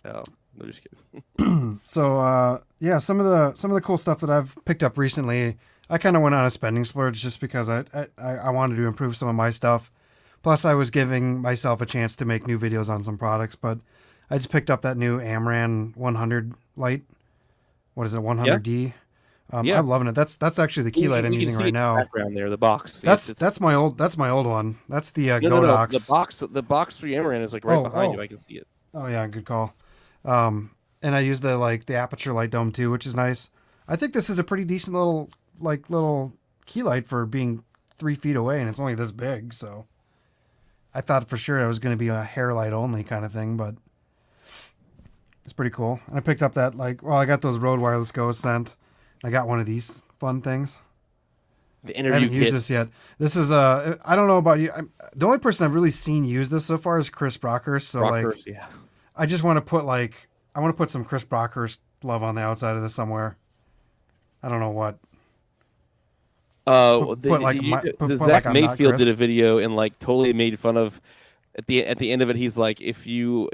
Oh, no, just kidding. So yeah, some of the cool stuff that I've picked up recently, I kind of went on a spending splurge just because I wanted to improve some of my stuff. Plus, I was giving myself a chance to make new videos on some products. But I just picked up that new Amran 100 light. What is it, 100D? Yeah. I'm loving it. That's actually the key light I'm using right now. Background there, the box. That's my old one. That's the no, Godox. The box for your Amaran is like right behind you. I can see it. Oh yeah, good call. And I use the aperture light dome too, which is nice. I think this is a pretty decent little key light for being 3 feet away, and it's only this big. So I thought for sure it was going to be a hair light only kind of thing, but it's pretty cool. And I picked up that I got those Rode Wireless Go sent. I got one of these fun things. The interview I haven't kit. used this yet. This is I don't know about you. The only person I've really seen use this so far is Chris Brockhurst. So yeah. I just want to put some Chris Brockhurst love on the outside of this somewhere. I don't know what. Zach Mayfield did a video and totally made fun of. At the end of it, he's like, if you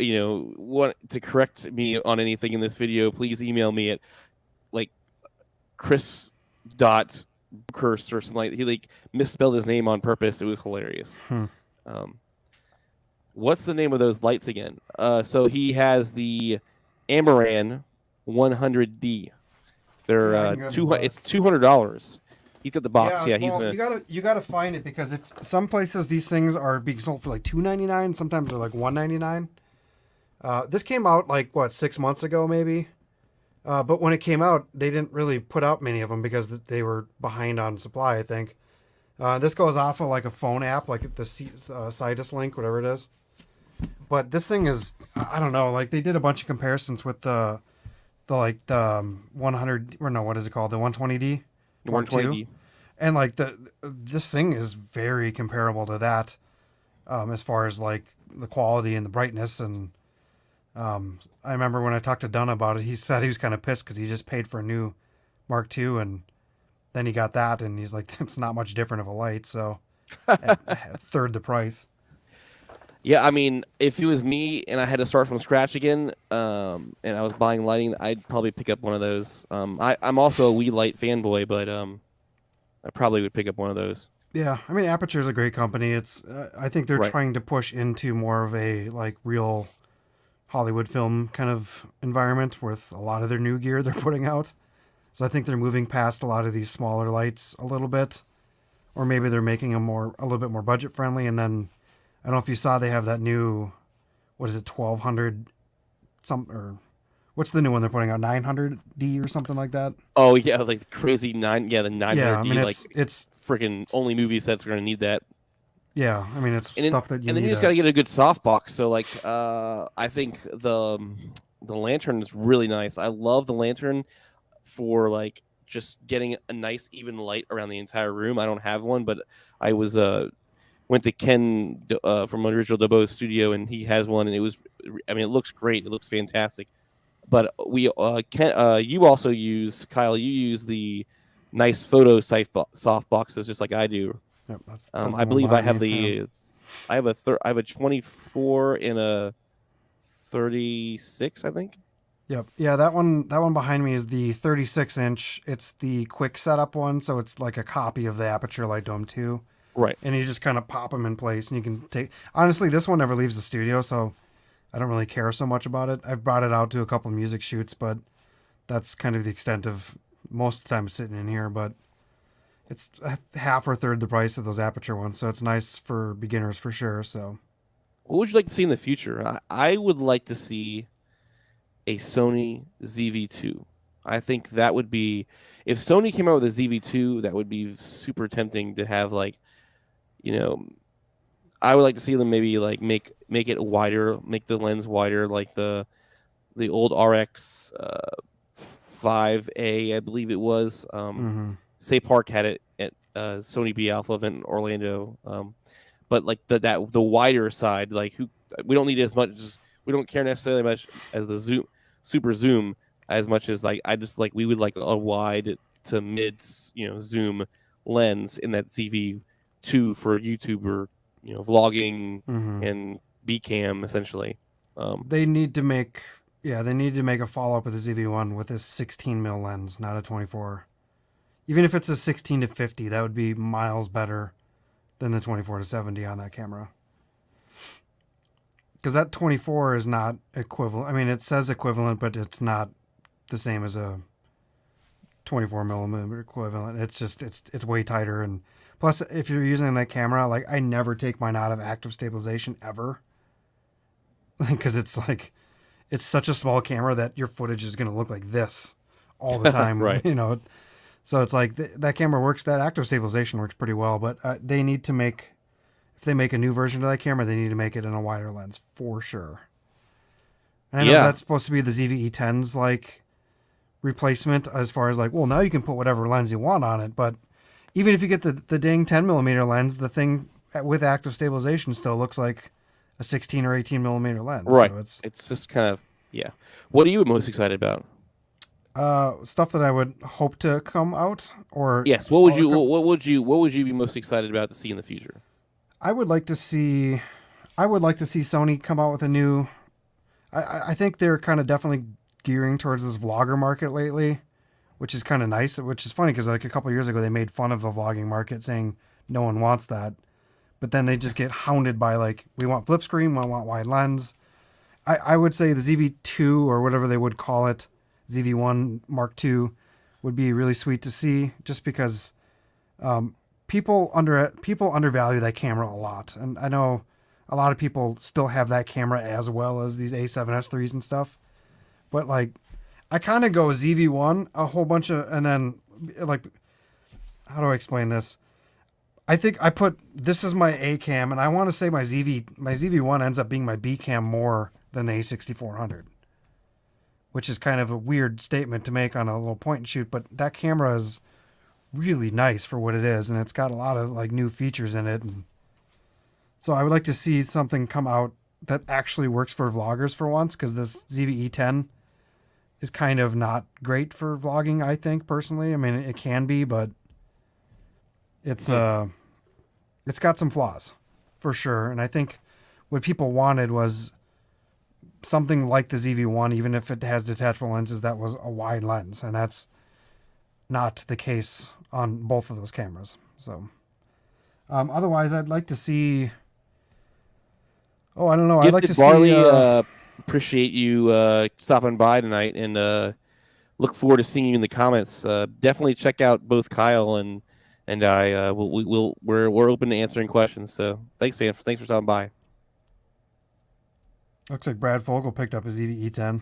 want to correct me on anything in this video, please email me at Chris dot curse or something he misspelled his name on purpose. It was hilarious. What's the name of those lights again? So he has the Amaran 100D. They're it's $200. He's got the box. Yeah, you gotta find it, because if some places these things are being sold for $2.99, sometimes they're $1.99. This came out 6 months ago maybe. But when it came out, they didn't really put out many of them because they were behind on supply, I think. This goes off of a phone app, like the Citus Link, whatever it is. But this thing is, I don't know, they did a bunch of comparisons with the 100, or no, what is it called? The 120D? 120D. And this thing is very comparable to that, as far as the quality and the brightness. And I remember when I talked to Dunn about it, he said he was kind of pissed because he just paid for a new Mark II, and then he got that, and he's like, it's not much different of a light, so at a third the price. Yeah, I mean, if it was me and I had to start from scratch again, and I was buying lighting, I'd probably pick up one of those. I'm also a Wii Light fanboy, but I probably would pick up one of those. Yeah, I mean, Aperture is a great company. It's I think they're trying to push into more of a real Hollywood film kind of environment with a lot of their new gear they're putting out. So I think they're moving past a lot of these smaller lights a little bit, or maybe they're making them a little bit more budget friendly. And then I don't know if you saw, they have that new, what is it, 1200 or what's the new one they're putting out, 900D or something like that? Oh yeah, crazy the 900D. Yeah, I mean, it's freaking only movie sets are gonna need that. Yeah, I mean, it's stuff that you need. And then you just got to get a good softbox. So, I think the lantern is really nice. I love the lantern for, just getting a nice, even light around the entire room. I don't have one, but I went to Ken from Original Dobo's studio, and he has one, and it looks great. It looks fantastic. But you also use, Kyle, you use the nice photo soft boxes just like I do. Yep, that's I believe I have I have a 24 and a 36, I think. Yep. Yeah, that one behind me is the 36-inch. It's the quick setup one, so it's like a copy of the Aperture Light Dome 2. Right. and you just kind of pop them in place, and you can take. Honestly, this one never leaves the studio, so I don't really care so much about it. I've brought it out to a couple of music shoots, but that's kind of the extent of most of the time sitting in here. But it's half or third the price of those aperture ones, so it's nice for beginners for sure. So, What would you like to see in the future? I would like to see a Sony ZV-2. I think that would be, if Sony came out with a ZV-2, that would be super tempting to have, like, you know, I would like to see them maybe like make it wider, make the lens wider, like the old RX 5A, I believe it was. Say Park had it at Sony B Alpha event in Orlando. But like the wider side, like we don't need as much. We don't care necessarily much as the super zoom as much as like we would like a wide to mid zoom lens in that ZV-2 for YouTuber vlogging and B cam essentially. they need to make a follow up with the ZV-1 with a 16 mil lens, not a 24. Even if it's a 16 to 50, that would be miles better than the 24 to 70 on that camera. Because that 24 is not equivalent. I mean, it says equivalent, but it's not the same as a 24 millimeter equivalent. It's just, it's way tighter. And plus, if you're using that camera, like I never take mine out of active stabilization ever. Because it's like, it's such a small camera that your footage is going to look like this all the time. Right. So it's like that camera works, that active stabilization works pretty well, but they need to make, if they make a new version of that camera, they need to make it in a wider lens for sure. And I know that's supposed to be the ZV-E10's like replacement as far as like, well, now you can put whatever lens you want on it. But even if you get the dang 10 millimeter lens, the thing with active stabilization still looks like a 16 or 18 millimeter lens. Right. So it's just kind of, What are you most excited about? Stuff that I would hope to come out, or yes. What would you be most excited about to see in the future? I would like to see Sony come out with a new. I think they're kind of definitely gearing towards this vlogger market lately, which is kind of nice. Which is funny because like a couple of years ago they made fun of the vlogging market, saying no one wants that, but then they just get hounded by like, we want flip screen, we want wide lens. I would say the ZV-2 or whatever they would call it, ZV-1 Mark II, would be really sweet to see, just because people undervalue that camera a lot, and I know a lot of people still have that camera as well as these A7S3s and stuff. But like, I kind of go ZV-1 a whole bunch of, and then like, how do I explain this? I think I put, this is my A cam, and I want to say my ZV-1 ends up being my B cam more than the A6400, which is kind of a weird statement to make on a little point and shoot, but that camera is really nice for what it is, and it's got a lot of like new features in it. And so I would like to see something come out that actually works for vloggers for once, because this ZV-E10 is kind of not great for vlogging, I think, personally. I mean, it can be, but it's got some flaws for sure. And I think what people wanted was something like the ZV-1, even if it has detachable lenses, that was a wide lens, and that's not the case on both of those cameras. So otherwise, I'd like to see, I don't know, I'd like to see appreciate you stopping by tonight, and look forward to seeing you in the comments. Definitely check out both Kyle and I. We're open to answering questions, so thanks, man. Thanks for stopping by. Looks like Brad Fogel picked up his E10.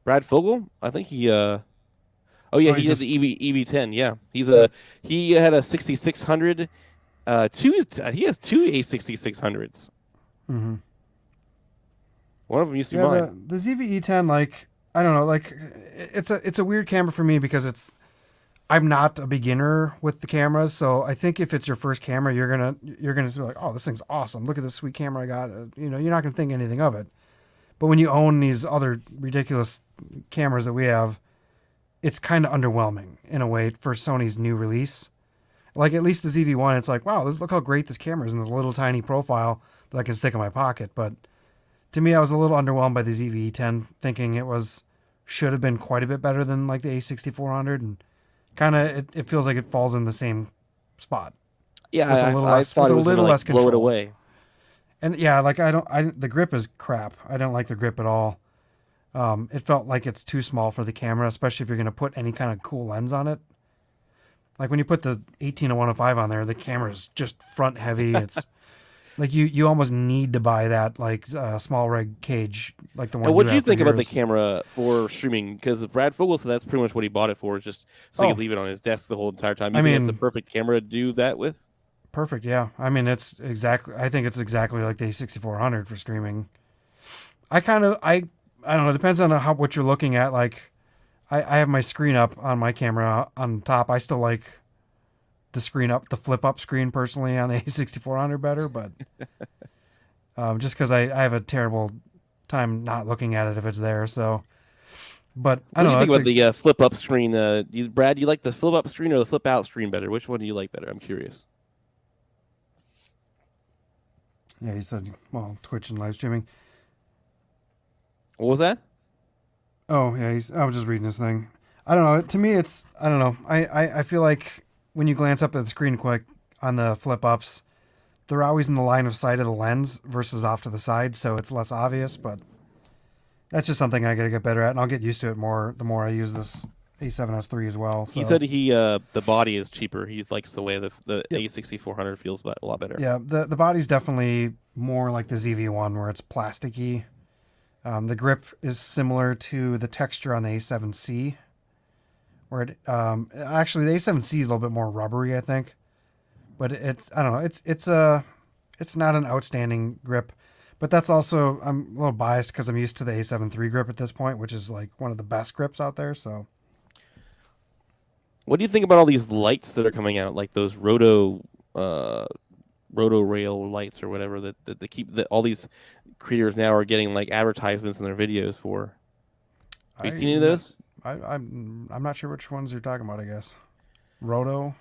Brad Fogel? I think he. He did the EV10. Yeah, he had a 6600. He has two A6600s. Mm-hmm. One of them used to be mine. The ZV-E10, like, I don't know, like it's a weird camera for me because I'm not a beginner with the cameras, so I think if it's your first camera, you're gonna be like, oh, this thing's awesome. Look at this sweet camera I got. You're not gonna think anything of it. But when you own these other ridiculous cameras that we have, it's kind of underwhelming in a way for Sony's new release. Like at least the ZV-1, it's like, wow, look how great this camera is in this little tiny profile that I can stick in my pocket. But to me, I was a little underwhelmed by the ZV-E10, thinking should have been quite a bit better than like the A6400, and kind of it feels like it falls in the same spot. Yeah, With a little I less, thought with it a was going to little like less blow it control. away. And yeah, like the grip is crap. I don't like the grip at all. It felt like it's too small for the camera, especially if you're going to put any kind of cool lens on it. Like when you put the 18-105 on there, the camera is just front heavy. It's like you almost need to buy that like small rig cage, like the one And you what do you have for think about the yours. camera for streaming? Because Brad Fogel said that's pretty much what he bought it for, just so he Oh, could leave it on his desk the whole entire time. You I think it's a mean, perfect camera to do that with? perfect. Yeah, I mean I think it's exactly like the A6400 for streaming. I don't know. It depends on what you're looking at. Like I have my screen up on my camera on top. I still like the flip up screen personally on the A6400 better, but just because I have a terrible time not looking at it if it's there. So, but I What do don't you know. think It's about the flip up screen? Brad, you like the flip up screen or the flip out screen better? Which one do you like better? I'm curious. yeah. He said, well, Twitch and live streaming. What was that? Oh yeah, I was just reading this thing. I don't know. To me, I don't know. I feel like when you glance up at the screen quick on the flip ups, they're always in the line of sight of the lens versus off to the side, so it's less obvious. But that's just something I gotta get better at, and I'll get used to it more the more I use this A7S III as well. So. He said the body is cheaper. He likes the way the Yep. A6400 feels a lot better. Yeah, the body's definitely more like the ZV1 where it's plasticky. The grip is similar to the texture on the A7C, where it actually the A7C is a little bit more rubbery, I think. But I don't know, it's not an outstanding grip, but that's also I'm a little biased because I'm used to the A7 III grip at this point, which is like one of the best grips out there. So What do you think about all these lights that are coming out, like those roto rail lights or whatever that they keep that all these creators now are getting like advertisements in their videos for? Have you seen any of those? I'm not sure which ones you're talking about. I guess Roto.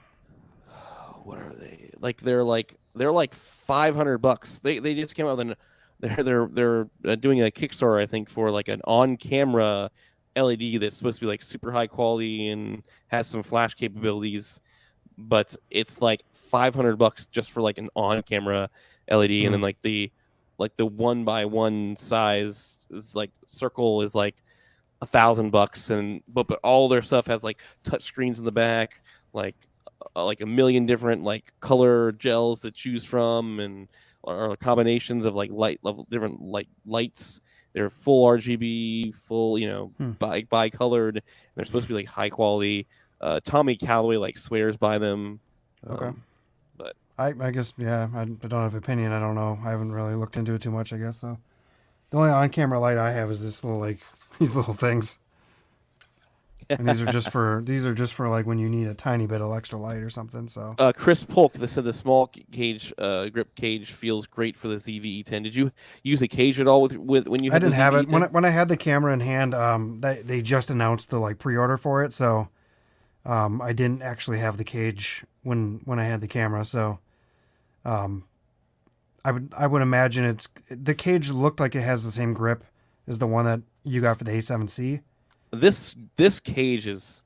What are they? They're like $500. They just came out with they're doing a Kickstarter, I think, for like an on camera LED that's supposed to be like super high quality and has some flash capabilities, but it's like $500 just for like an on camera LED, and then like the 1x1 size is like circle is like $1,000, and but all their stuff has like touch screens in the back, like a million different like color gels to choose from, and or combinations of like light level different lights. They're full RGB, full bi-colored. And they're supposed to be like high quality. Tommy Calloway like swears by them. Okay. But I guess, yeah, I don't have an opinion. I don't know. I haven't really looked into it too much, I guess. So the only on-camera light I have is this little, like, these little things. And these are just for like when you need a tiny bit of extra light or something. So Chris Polk, they said the small cage grip cage feels great for the ZV-E10. Did you use a cage at all with when you had I didn't the have it ZV-E10? when I had the camera in hand. They just announced the like pre-order for it, so I didn't actually have the cage when I had the camera. So I would imagine the cage looked like it has the same grip as the one that you got for the A7C. This cage is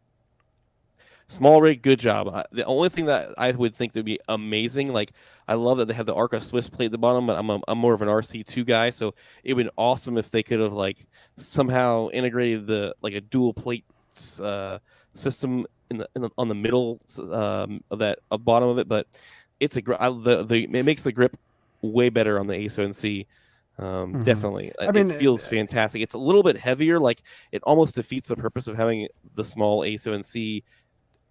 small rig, good job. The only thing that I would think would be amazing, like I love that they have the Arca Swiss plate at the bottom, but I'm more of an RC2 guy, so it would be awesome if they could have like somehow integrated the like a dual plate system on the middle of that bottom of it. But it's it makes the grip way better on the A7C. Definitely. I mean, it feels fantastic. It's a little bit heavier. Like it almost defeats the purpose of having the small A7C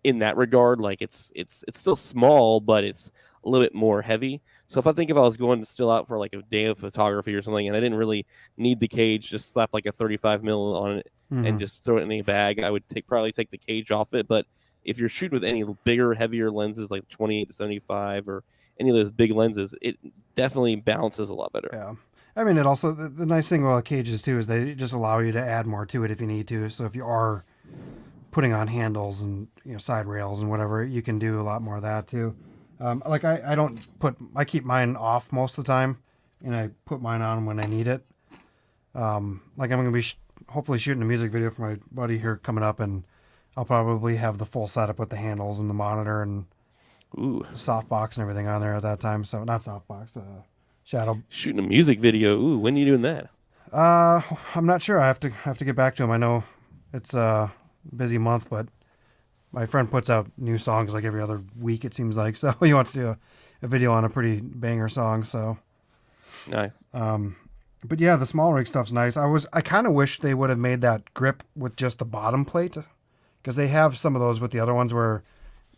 in that regard. Like it's still small, but it's a little bit more heavy. So if I was going still out for like a day of photography or something, and I didn't really need the cage, just slap like a 35 mil on it and just throw it in a bag, I would probably take the cage off it. But if you're shooting with any bigger, heavier lenses like 28-75 or any of those big lenses, it definitely balances a lot better. Yeah. I mean, it also the nice thing about cages too is they just allow you to add more to it if you need to. So if you are putting on handles and side rails and whatever, you can do a lot more of that too. Like I keep mine off most of the time, and I put mine on when I need it. Like I'm gonna be hopefully shooting a music video for my buddy here coming up, and I'll probably have the full setup with the handles and the monitor and Ooh, softbox and everything on there at that time. So not softbox, shadow. shooting a music video. Ooh, when are you doing that? I'm not sure. I have to get back to him. I know it's a busy month, but my friend puts out new songs like every other week, it seems like. So he wants to do a video on a pretty banger song. So Nice. but yeah, the small rig stuff's nice. I kind of wish they would have made that grip with just the bottom plate, because they have some of those with the other ones where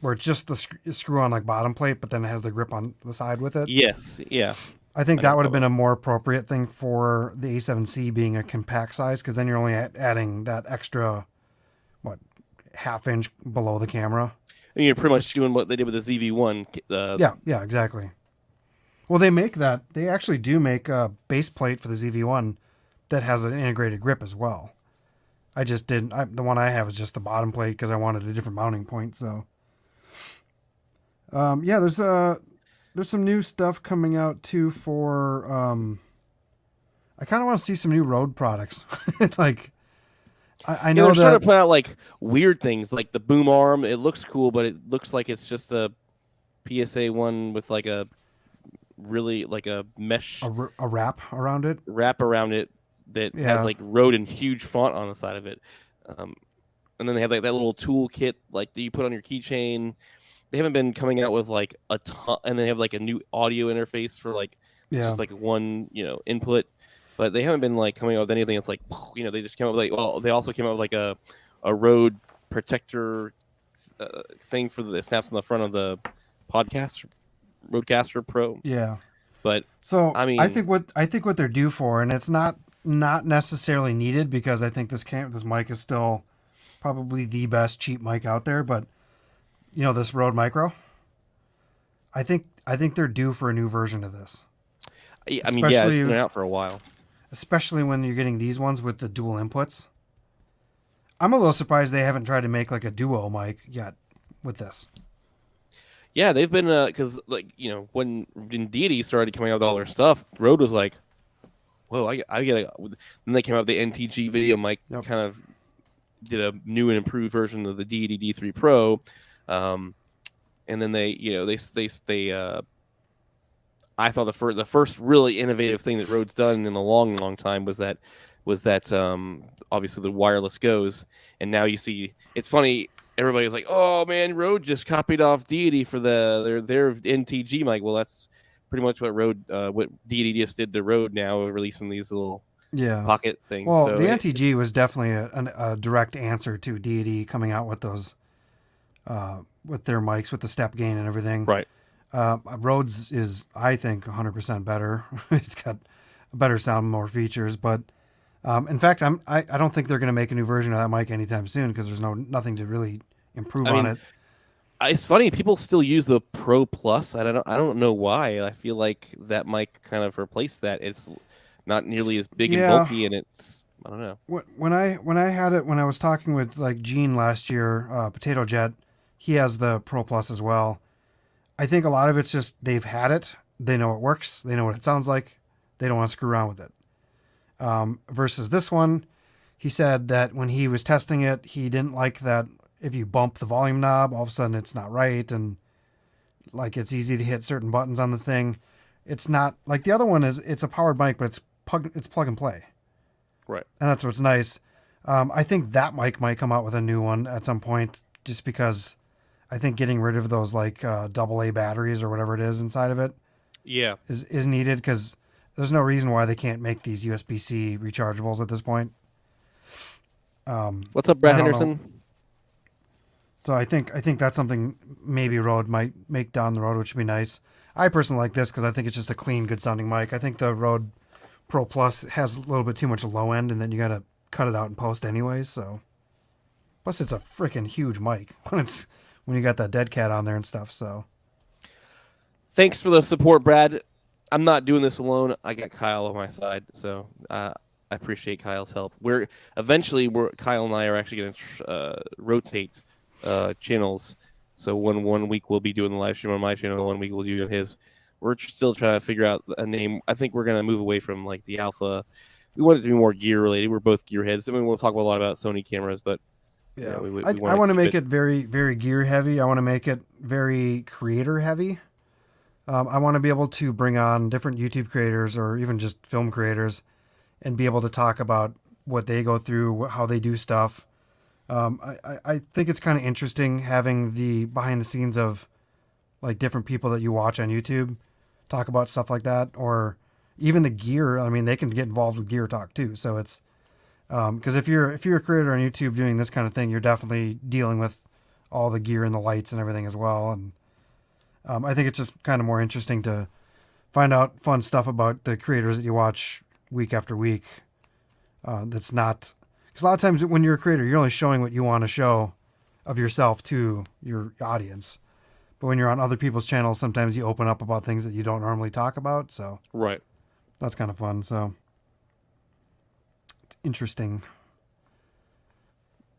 it's just the screw on like bottom plate, but then it has the grip on the side with it. Yes. Yeah. I think that would have been a more appropriate thing for the A7C being a compact size, because then you're only adding that extra, half inch below the camera. And you're pretty much doing what they did with the ZV-1. Yeah, exactly. Well, they actually do make a base plate for the ZV-1 that has an integrated grip as well. I just didn't. The one I have is just the bottom plate because I wanted a different mounting point. So, yeah, there's some new stuff coming out too for. I kind of want to see some new Rode products. It's like, I know they're that trying to put out like weird things, like the boom arm. It looks cool, but it looks like it's just a PSA one with like a really like a mesh a wrap around it. That has like Rode in huge font on the side of it. And then they have like that little tool kit like that you put on your keychain. They haven't been coming out with like a ton, and they have like a new audio interface for like just like one input. But they haven't been like coming out with anything that's like they just came up with they also came out with like a Rode protector thing for the snaps on the front of the Rodecaster Pro. Yeah. But so I mean, I think what they're due for, and it's not necessarily needed, because I think this mic is still probably the best cheap mic out there, but this Rode Micro, I think they're due for a new version of this. I mean, yeah, it's been out for a while. Especially when you're getting these ones with the dual inputs. I'm a little surprised they haven't tried to make like a duo mic yet with this. Yeah, they've been because when Deity started coming out with all their stuff, Rode was like, "Whoa, I get a." Then they came out with the NTG video mic, kind of did a new and improved version of the Deity D3 Pro, and then they I thought the first really innovative thing that Rode's done in a long, long time was that obviously the wireless goes, and now you see it's funny. Everybody's like, "Oh man, Rode just copied off Deity for their NTG mic." Well, that's pretty much what Deity just did to Rode now, releasing these little pocket things. Well, so the NTG was definitely a direct answer to Deity coming out with those with their mics with the step gain and everything. Right. Rode's is, I think, 100% better. It's got a better sound, more features, but in fact, I don't think they're going to make a new version of that mic anytime soon, because there's nothing to really improve on it. It's funny, people still use the Pro Plus. I don't know why. I feel like that mic kind of replaced that. It's not nearly as big and bulky, and it's I don't know. When I had it, when I was talking with like Gene last year, Potato Jet, he has the Pro Plus as well. I think a lot of it's just they've had it, they know it works, they know what it sounds like, they don't want to screw around with it. Versus this one, he said that when he was testing it, he didn't like that if you bump the volume knob, all of a sudden it's not right, and like it's easy to hit certain buttons on the thing. It's not like the other one is. It's a powered mic, but it's plug and play. Right. And that's what's nice. I think that mic might come out with a new one at some point, just because I think getting rid of those like AA batteries or whatever it is inside of it, is needed, because there's no reason why they can't make these USB-C rechargeables at this point. What's up, Brad Henderson? So I think that's something maybe Rode might make down the road, which would be nice. I personally like this because I think it's just a clean, good sounding mic. I think the Rode Pro Plus has a little bit too much low end, and then you got to cut it out in post anyways. So plus it's a freaking huge mic when you got that dead cat on there and stuff. So thanks for the support, Brad. I'm not doing this alone. I got Kyle on my side, so I appreciate Kyle's help. Kyle and I are actually going to rotate channels. So one week we'll be doing the live stream on my channel, 1 week we'll do on his. We're still trying to figure out a name. I think we're going to move away from like the Alpha. We want it to be more gear related. We're both gearheads. I mean, we'll talk a lot about Sony cameras, but Yeah, we I want to keep make it very, very gear heavy. I want to make it very creator heavy. I want to be able to bring on different YouTube creators or even just film creators and be able to talk about what they go through, how they do stuff. I think it's kind of interesting having the behind the scenes of like different people that you watch on YouTube talk about stuff like that, or even the gear. I mean, they can get involved with gear talk too. So it's because if you're a creator on YouTube doing this kind of thing, you're definitely dealing with all the gear and the lights and everything as well. And I think it's just kind of more interesting to find out fun stuff about the creators that you watch week after week. That's not because a lot of times when you're a creator, you're only showing what you want to show of yourself to your audience. But when you're on other people's channels, sometimes you open up about things that you don't normally talk about. So right. that's kind of fun. So it's interesting.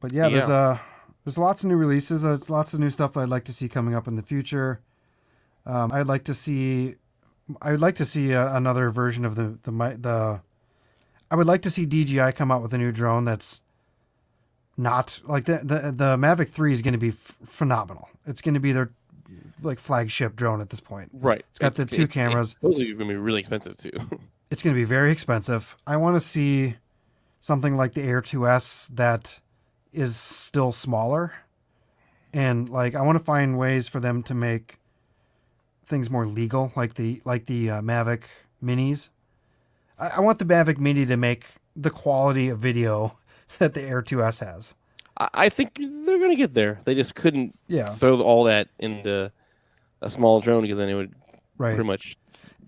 But yeah, there's lots of new releases. There's lots of new stuff I'd like to see coming up in the future. I'd like to see another version of the. I would like to see DJI come out with a new drone that's not like the Mavic 3 is going to be phenomenal. It's going to be their like flagship drone at this point. Right. It's got the two cameras. It's supposedly going to be really expensive too. It's going to be very expensive. I want to see something like the Air 2S that is still smaller, and like I want to find ways for them to make things more legal, like the Mavic Minis. I want the Mavic Mini to make the quality of video that the Air 2S has. I think they're going to get there. They just couldn't throw all that into a small drone because then it would pretty much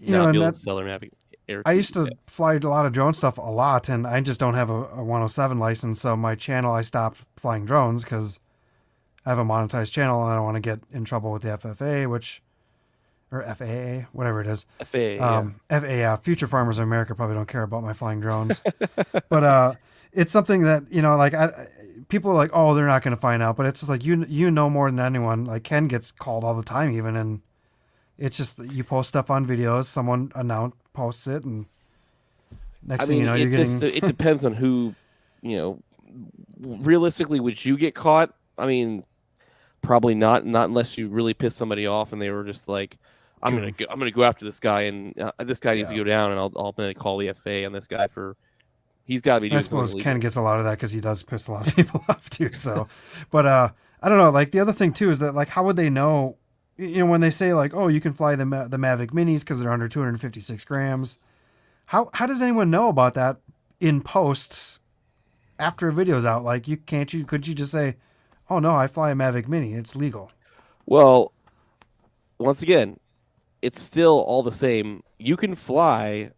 not be able to sell their Mavic Air 2. I used to fly a lot of drone stuff a lot, and I just don't have a 107 license. So my channel, I stopped flying drones because I have a monetized channel and I don't want to get in trouble with the FFA, or FAA, whatever it is. FAA, Future Farmers of America probably don't care about my flying drones. But it's something that, like people are like, oh, they're not going to find out. But it's just like, you know more than anyone. Like Ken gets called all the time even. And it's just you post stuff on videos, someone posts it. And next thing you know, you're getting... it depends on who, realistically, would you get caught? I mean, probably not unless you really piss somebody off and they were just like, I'm gonna go after this guy, and this guy needs to go down, and I'm gonna call the FA on this guy for he's got to be doing. I suppose Ken gets a lot of that because he does piss a lot of people off too. So, but I don't know. Like the other thing too is that like how would they know? When they say like, oh, you can fly the Mavic Minis because they're under 256 grams. How does anyone know about that in posts after a video's out? Like could you just say, oh no, I fly a Mavic Mini, it's legal? Well, once again, it's still all the same. You can fly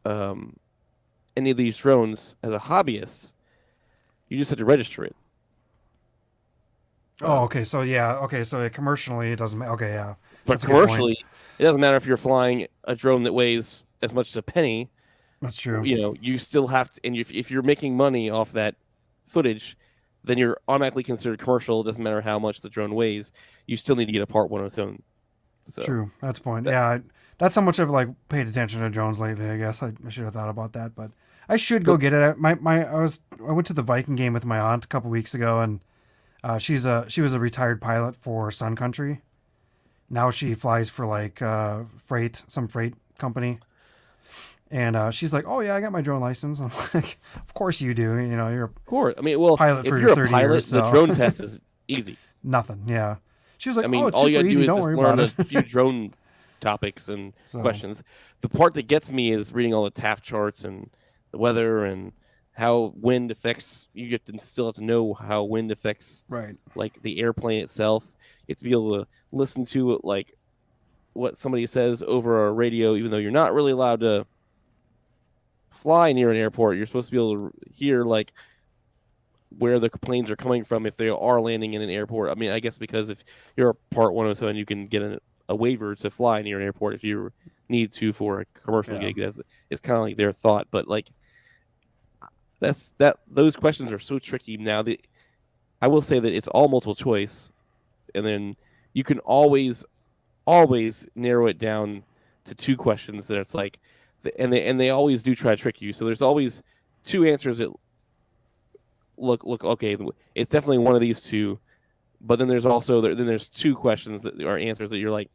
any of these drones as a hobbyist. You just have to register it. Oh, okay. So so commercially it doesn't matter. Okay, yeah. But commercially, it doesn't matter if you're flying a drone that weighs as much as a penny. That's true. You still have to, and if you're making money off that footage, then you're automatically considered commercial. It doesn't matter how much the drone weighs. You still need to get a Part 107. So, true. That's the point. That's how much I've like paid attention to drones lately. I guess I should have thought about that, but I should go get it. I went to the Viking game with my aunt a couple weeks ago, and she was a retired pilot for Sun Country. Now she flies for like some freight company. And she's like, "Oh yeah, I got my drone license." I'm like, "Of course you do. You're of course. I mean, well, pilot if for you're your 30 a pilot, years, so. the drone test is easy. Nothing. Yeah. She was like, I mean, it's all you super gotta easy. do is Don't just worry learn about it. a few drone topics and questions. The part that gets me is reading all the TAF charts and the weather and how wind affects. You still have to know how wind affects, like the airplane itself. You have to be able to listen to it, like what somebody says over a radio, even though you're not really allowed to fly near an airport. You're supposed to be able to hear like where the planes are coming from if they are landing in an airport. I mean, I guess because if you're a Part 107, you can get a waiver to fly near an airport if you need to for a commercial gig. It's kind of like their thought, but like those questions are so tricky now. I will say that it's all multiple choice, and then you can always narrow it down to two questions that it's like, and they always do try to trick you. So there's always two answers that look. Okay, it's definitely one of these two. But then there's also there's two questions that are answers that you're like,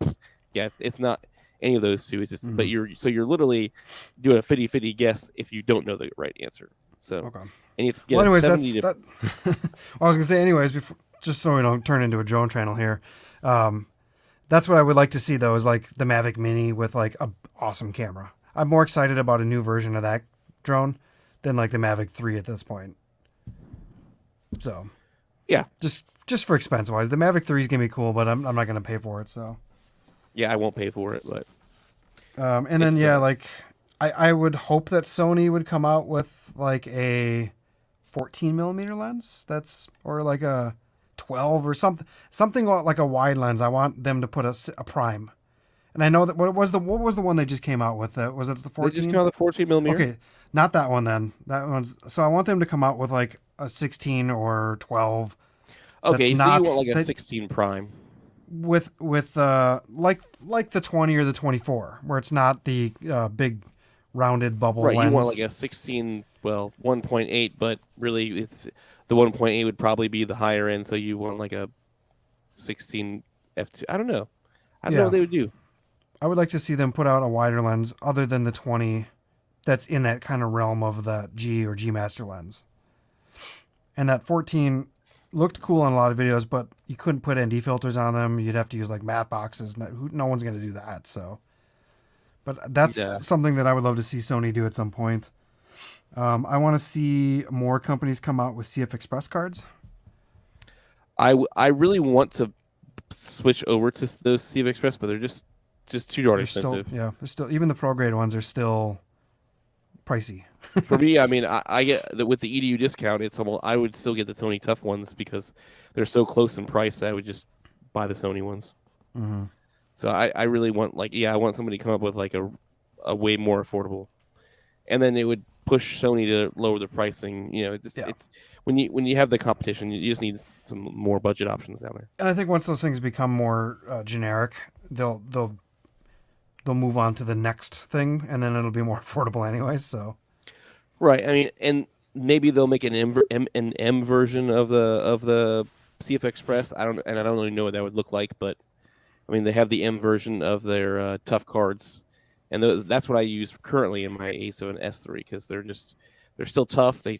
yeah, it's not any of those two. It's just, but you're literally doing a 50-50 guess if you don't know the right answer. So, Okay. and you have to get Well, anyways, a 70 that. I was gonna say, anyways, before, just so we don't turn into a drone channel here. That's what I would like to see though, is like the Mavic Mini with like a awesome camera. I'm more excited about a new version of that drone than like the Mavic 3 at this point. So, yeah, just for expense wise, the Mavic 3 is gonna be cool, but I'm not gonna pay for it. So, yeah, I won't pay for it, but and then like I would hope that Sony would come out with like a 14 millimeter lens or like a 12 or something like a wide lens. I want them to put a prime. And I know that what was the one they just came out with? Was it the 14? They just came out with the 14 millimeter. Okay, not that one then. That one's so I want them to come out with like a 16 or 12. Okay, so you want like a 16 prime with like the 20 or the 24, where it's not the big rounded bubble lens. You want like a 16, 1.8, but really it's the 1.8 would probably be the higher end, so you want like a 16 f2. I don't know what they would do. I would like to see them put out a wider lens other than the 20 that's in that kind of realm of the G or G Master lens. And that 14 looked cool on a lot of videos, but you couldn't put ND filters on them. You'd have to use like matte boxes. No one's going to do that. So, but that's something that I would love to see Sony do at some point. I want to see more companies come out with CF Express cards. I really want to switch over to those CF Express, but they're just too darn expensive. They're still even the pro grade ones are still pricey. For me, I mean, I get that with the EDU discount, it's almost I would still get the Sony Tough ones because they're so close in price. I would just buy the Sony ones. Mm-hmm. So I really want I want somebody to come up with like a way more affordable, and then it would push Sony to lower the pricing. It's when you have the competition, you just need some more budget options down there. And I think once those things become more generic, they'll move on to the next thing, and then it'll be more affordable anyway. So, right. I mean, and maybe they'll make an M version of the CF Express. I don't really know what that would look like, but I mean, they have the M version of their tough cards, and that's what I use currently in my A7 S3 because they're still tough. They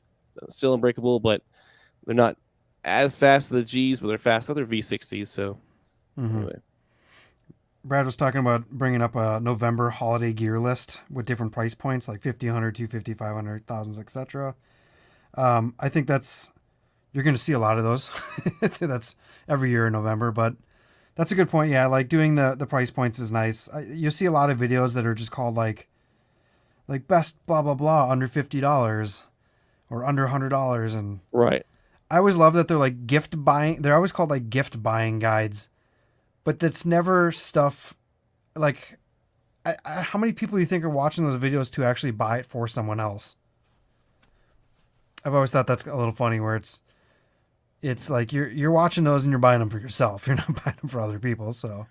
still unbreakable, but they're not as fast as the Gs, but they're fast. They're V60s. So anyway. Brad was talking about bringing up a November holiday gear list with different price points like 50, 100, 250, 500, thousands, etc. I think you're going to see a lot of those. That's every year in November, but that's a good point. Yeah, like doing the price points is nice. You'll see a lot of videos that are just called like best blah blah blah under $50 or under $100, and right. I always love that they're like gift buying. They're always called like gift buying guides. But that's never stuff like how many people do you think are watching those videos to actually buy it for someone else? I've always thought that's a little funny where it's like you're watching those and you're buying them for yourself. You're not buying them for other people. So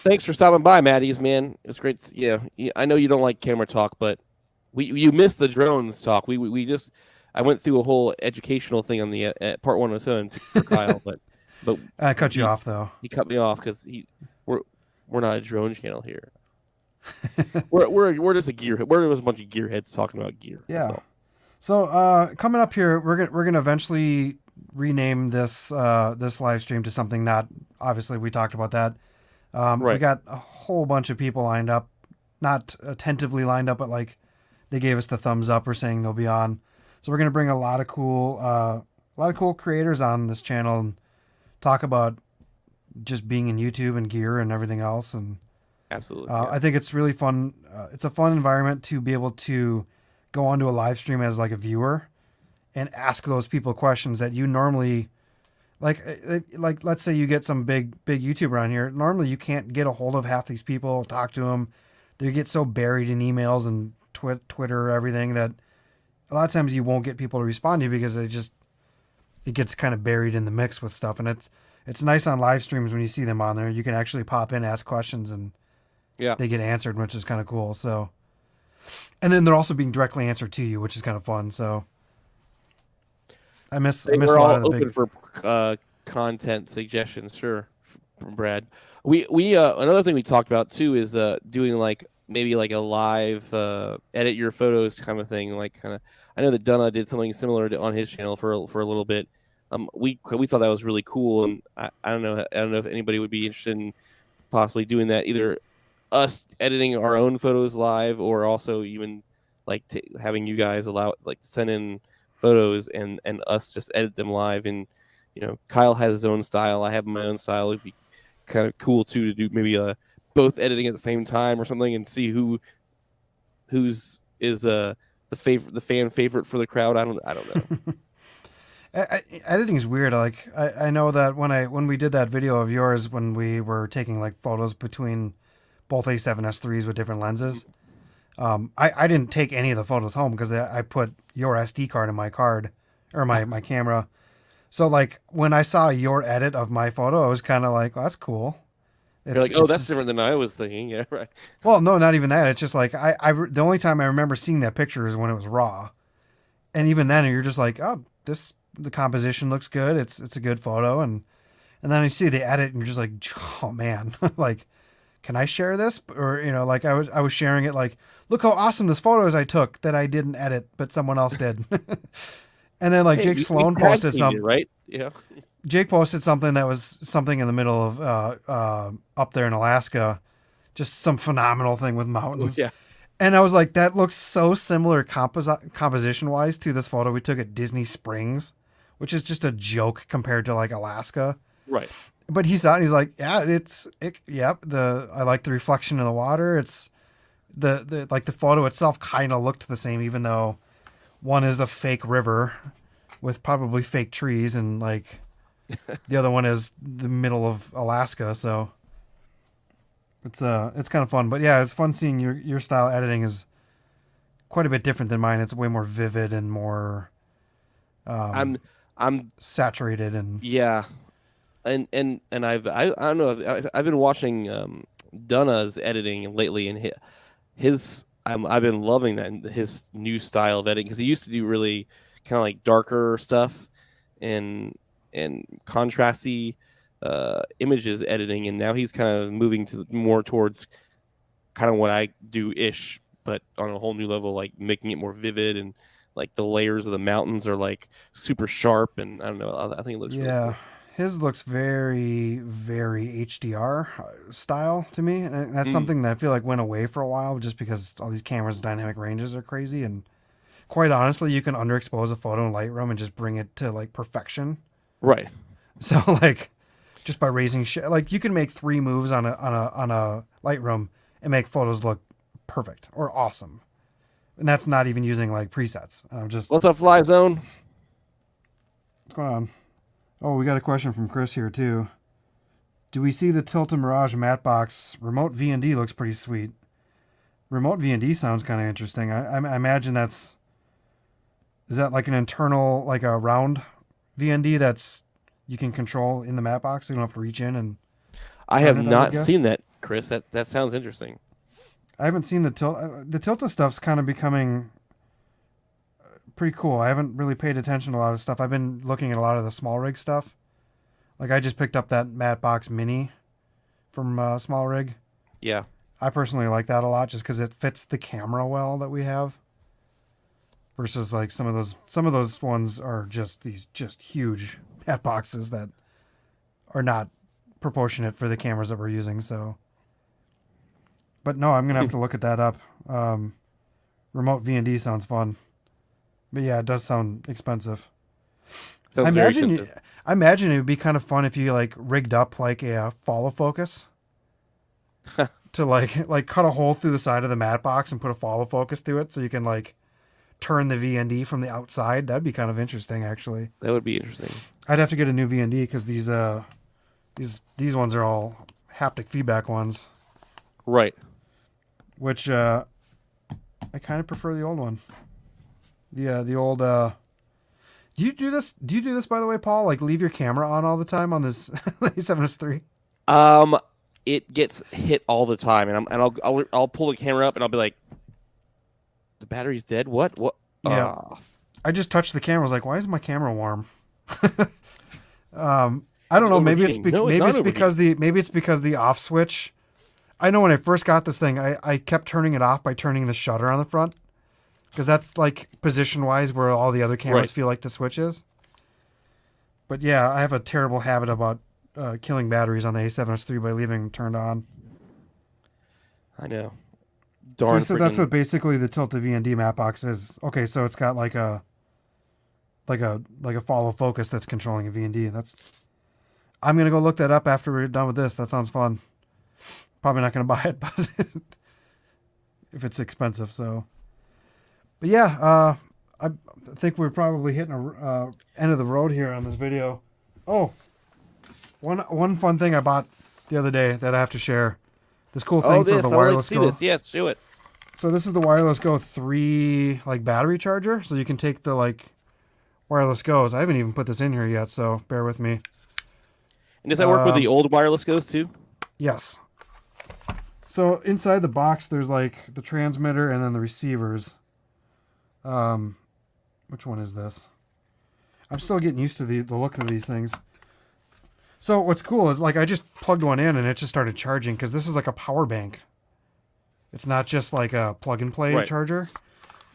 thanks for stopping by, Maddie's, man. It was great. Yeah, I know you don't like camera talk, but you missed the drones talk. I went through a whole educational thing on the part 107 for Kyle, but I cut you off though. He cut me off because we're not a drone channel here. we're just we're a bunch of gearheads talking about gear. Yeah. So coming up here, we're gonna eventually rename this live stream to something not obviously we talked about that. Right. We got a whole bunch of people lined up, not attentively lined up, but like they gave us the thumbs up or saying they'll be on. So we're gonna bring a lot of cool creators on this channel and talk about just being in YouTube and gear and everything else. And absolutely, I think it's really fun. It's a fun environment to be able to go onto a live stream as like a viewer and ask those people questions that you normally like let's say you get some big YouTuber on here. Normally you can't get a hold of half these people, talk to them. They get so buried in emails and Twitter, everything, that a lot of times you won't get people to respond to you because it gets kind of buried in the mix with stuff. And it's nice on live streams when you see them on there. You can actually pop in, ask questions, and they get answered, which is kind of cool. So, and then they're also being directly answered to you, which is kind of fun. So I miss They a were lot all of the open big. for content suggestions, sure, from Brad. We another thing we talked about too is doing like maybe like a live edit your photos kind of thing. Like kind of, I know that Dunna did something similar on his channel for a little bit. We thought that was really cool, and I don't know if anybody would be interested in possibly doing that, either us editing our own photos live or also even like having you guys like send in photos and us just edit them live. And Kyle has his own style, I have my own style. It'd be kind of cool too to do maybe both editing at the same time or something, and see who's is the fan favorite for the crowd. I don't know. Editing is weird. Like I know that when we did that video of yours when we were taking like photos between both A7S3s with different lenses, I didn't take any of the photos home because I put your SD card in my card or my camera. So like when I saw your edit of my photo, I was kind of like, well, that's cool. You're like, oh, that's different than I was thinking. Yeah, right. Well, no, not even that. It's just like the only time I remember seeing that picture is when it was raw, and even then you're just like, oh, the composition looks good. It's a good photo, and then I see the edit and you're just like, oh man, like, can I share this? Or like I was sharing it like, look how awesome this photo is I took that I didn't edit but someone else did. And then like Hey, Jake we Sloan tag posted teamed something, it, right? Yeah. Jake posted something that was something in the middle of up there in Alaska, just some phenomenal thing with mountains. Yeah. And I was like, that looks so similar composition wise to this photo we took at Disney Springs, which is just a joke compared to like Alaska. Right. But he saw it and he's like, yeah, I like the reflection of the water. It's the like the photo itself kind of looked the same, even though one is a fake river with probably fake trees and like the other one is the middle of Alaska. So it's kind of fun. But yeah, it's fun seeing your style editing is quite a bit different than mine. It's way more vivid and more I'm saturated and yeah. And I don't know, I've been watching Dunna's editing lately, and I've been loving his new style of editing, because he used to do really kind of like darker stuff and contrasty images editing, and now he's kind of moving to more towards kind of what I do ish, but on a whole new level, like making it more vivid, and like the layers of the mountains are like super sharp, and I don't know, I think it looks really cool. His looks very, very HDR style to me. And that's something that I feel like went away for a while just because all these cameras' dynamic ranges are crazy. And quite honestly, you can underexpose a photo in Lightroom and just bring it to like perfection. Right. So like just by raising like you can make 3 moves on a Lightroom and make photos look perfect or awesome. And that's not even using like presets. I'm just, What's up, Fly Zone? what's going on? Oh, we got a question from Chris here too. Do we see the Tilta Mirage matte box? Remote V&D looks pretty sweet. Remote V&D sounds kind of interesting. I imagine is that like an internal, like a round V&D that's you can control in the matte box, so you don't have to reach in and. I have not seen that, Chris. That sounds interesting. I haven't seen the Tilta stuff's kind of becoming pretty cool. I haven't really paid attention to a lot of stuff. I've been looking at a lot of the small rig stuff. Like I just picked up that matte box mini from Small Rig. Yeah. I personally like that a lot just because it fits the camera well that we have. Versus like some of those ones are just these huge matte boxes that are not proportionate for the cameras that we're using. So, but no, I'm gonna have to look at that up. Remote V&D sounds fun. But yeah, it does sound expensive. I imagine it would be kind of fun if you like rigged up like a follow focus to like cut a hole through the side of the matte box and put a follow focus through it, so you can like turn the V&D from the outside. That'd be kind of interesting, actually. That would be interesting. I'd have to get a new V&D because these ones are all haptic feedback ones. Right. Which I kind of prefer the old one. The old. Do you do this? Do you do this, by the way, Paul? Like leave your camera on all the time on this A7S3? It gets hit all the time, and I'll pull the camera up and I'll be like, the battery's dead. What? Yeah. I just touched the camera. I was like, why is my camera warm? I don't know. Maybe it's because the off switch. I know when I first got this thing, I kept turning it off by turning the shutter on the front, because that's like position wise where all the other cameras feel like the switch is. But yeah, I have a terrible habit about killing batteries on the A7S III by leaving them turned on. I know. So that's what basically the tilted VND map box is. Okay, so it's got like a follow focus that's controlling a VND. I'm gonna go look that up after we're done with this. That sounds fun. Probably not gonna buy it, but if it's expensive. So, but yeah, I think we're probably hitting a end of the road here on this video. Oh, one fun thing I bought the other day that I have to share. This cool thing for the wireless Go. This. Yes, do it. So this is the Wireless Go 3 like battery charger. So you can take the like Wireless Go's. I haven't even put this in here yet, so bear with me. And does that work with the old wireless Go's too? Yes. So inside the box, there's like the transmitter and then the receivers. Which one is this? I'm still getting used to the look of these things. So what's cool is like I just plugged one in and it just started charging, because this is like a power bank. It's not just like a plug and play charger.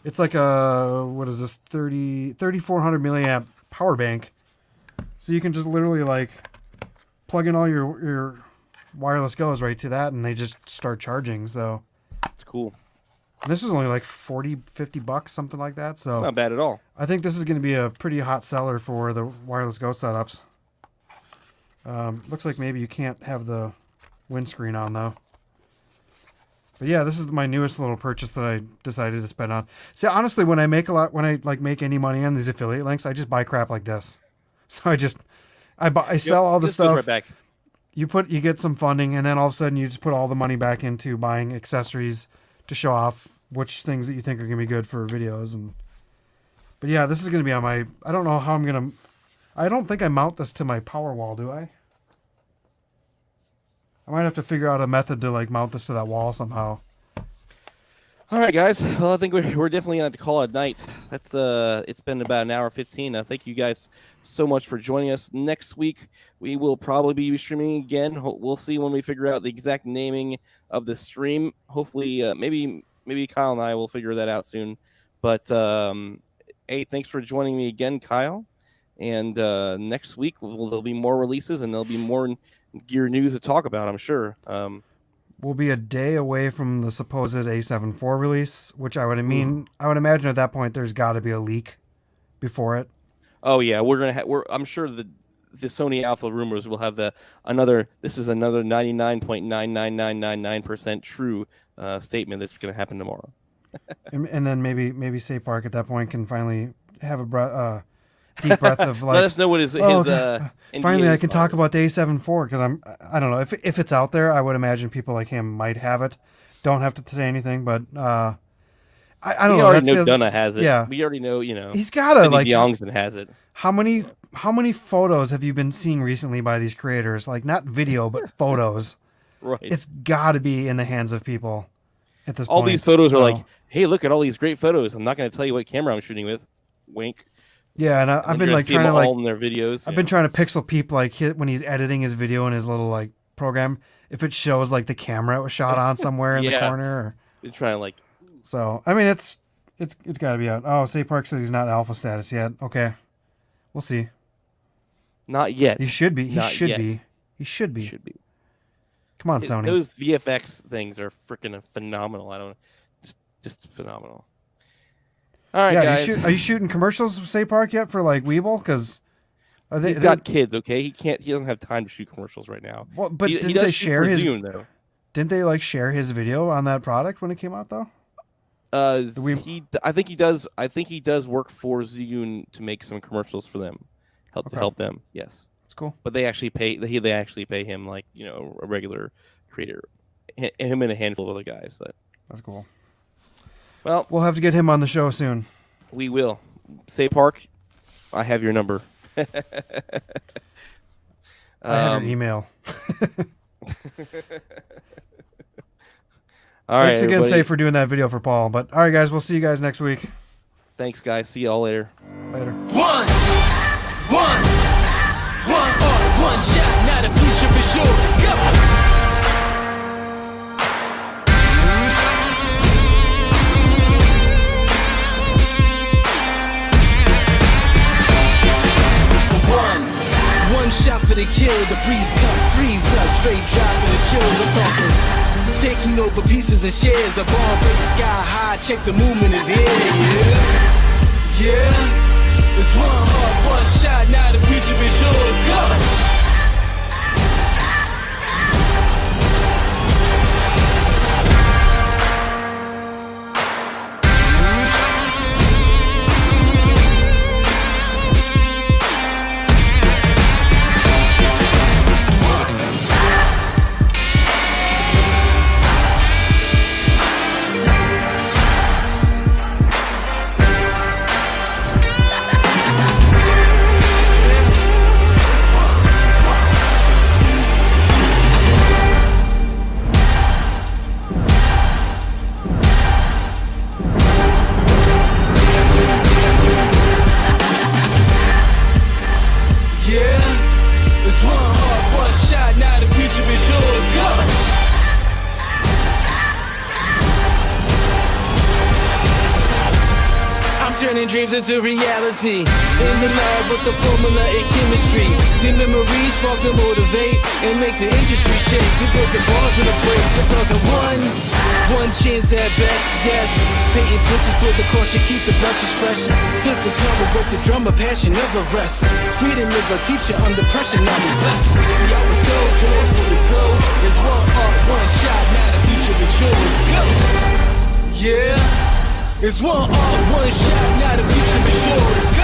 It's like a, what is this, 3,400 milliamp power bank. So you can just literally like plug in all your wireless Go's right to that and they just start charging. So it's cool. This was only like 40, 50 bucks, something like that. So not bad at all. I think this is going to be a pretty hot seller for the Wireless Go setups. Looks like maybe you can't have the windscreen on though. But yeah, this is my newest little purchase that I decided to spend on. See, honestly, when I make make any money on these affiliate links, I just buy crap like this. So I sell all the stuff. Right back. You get some funding, and then all of a sudden you just put all the money back into buying accessories to show off which things that you think are going to be good for videos. But yeah, this is going to be on my, I don't know how I'm going to, I don't think I mount this to my power wall, do I? I might have to figure out a method to like mount this to that wall somehow. All right, guys. Well, I think we're definitely going to call it night. That's it's been about an hour 15. Thank you guys so much for joining us. Next week we will probably be streaming again. We'll see when we figure out the exact naming of the stream. Hopefully, maybe Kyle and I will figure that out soon. But hey, thanks for joining me again, Kyle. And next week there'll be more releases and there'll be more gear news to talk about, I'm sure. We'll be a day away from the supposed A7 IV release, which I would imagine at that point there's got to be a leak before it. Oh yeah, I'm sure the Sony Alpha rumors will have another 99.99999% true statement that's going to happen tomorrow. and then maybe Say Park at that point can finally have a deep breath of like, let us know what his finally I can talk about the A7 IV, because I don't know if it's out there. I would imagine people like him might have it. Don't have to say anything, but I don't know. We already know Dunna has it. Yeah, we already know. He's got it. Like Bjornsson has it. How many photos have you been seeing recently by these creators? Like not video, but photos. Right. It's got to be in the hands of people at this point. All these photos are like, hey, look at all these great photos. I'm not going to tell you what camera I'm shooting with. Wink. Yeah, and I've been like trying to all in their videos. I've been trying to pixel peep like when he's editing his video in his little like program, if it shows like the camera it was shot on somewhere in the corner. You're trying to like. So I mean, it's got to be out. Oh, Say Park says he's not alpha status yet. Okay, we'll see. Not yet. He should be. He should be. Come on, Sony. Those VFX things are freaking phenomenal. I don't just phenomenal. All right, guys. Are you shooting commercials with Say Park yet for like Weeble? Because he's got kids. Okay, he doesn't have time to shoot commercials right now. Well, but didn't they share his Zune, though? Didn't they like share his video on that product when it came out though? I think he does. I think he does work for Zune to make some commercials for them, to help them. Yes, that's cool. But they actually pay. They actually pay him like a regular creator, him and a handful of other guys. But that's cool. Well, we'll have to get him on the show soon. We will. Say Park, I have your number. I have your email. All right. Thanks again, Say, for doing that video for Paul. But all right, guys, we'll see you guys next week. Thanks, guys. See y'all later. Later. One art, one shot, now the future is yours. Go! One shot for the kill, the breeze come, freeze up, straight dropping the chill. I'm talking, taking over pieces and shares. A bomb break sky high, check the movement is here. Yeah, it's one heart, one shot, now the future is yours. Go! Turning dreams into reality. In the lab with the formula and chemistry. Your memories spark to motivate and make the industry shake. We put the balls in the brakes. I'm talking one chance at best. Yes, painting pictures for the culture, keep the brushes fresh. Flip the cover, work the drummer, passion never rest. Freedom is a teacher under pressure, now we blessed. See, I was so close for the go. It's one art, one shot, now the future is yours. Go! Yeah. It's one art, one shot, now the future is yours.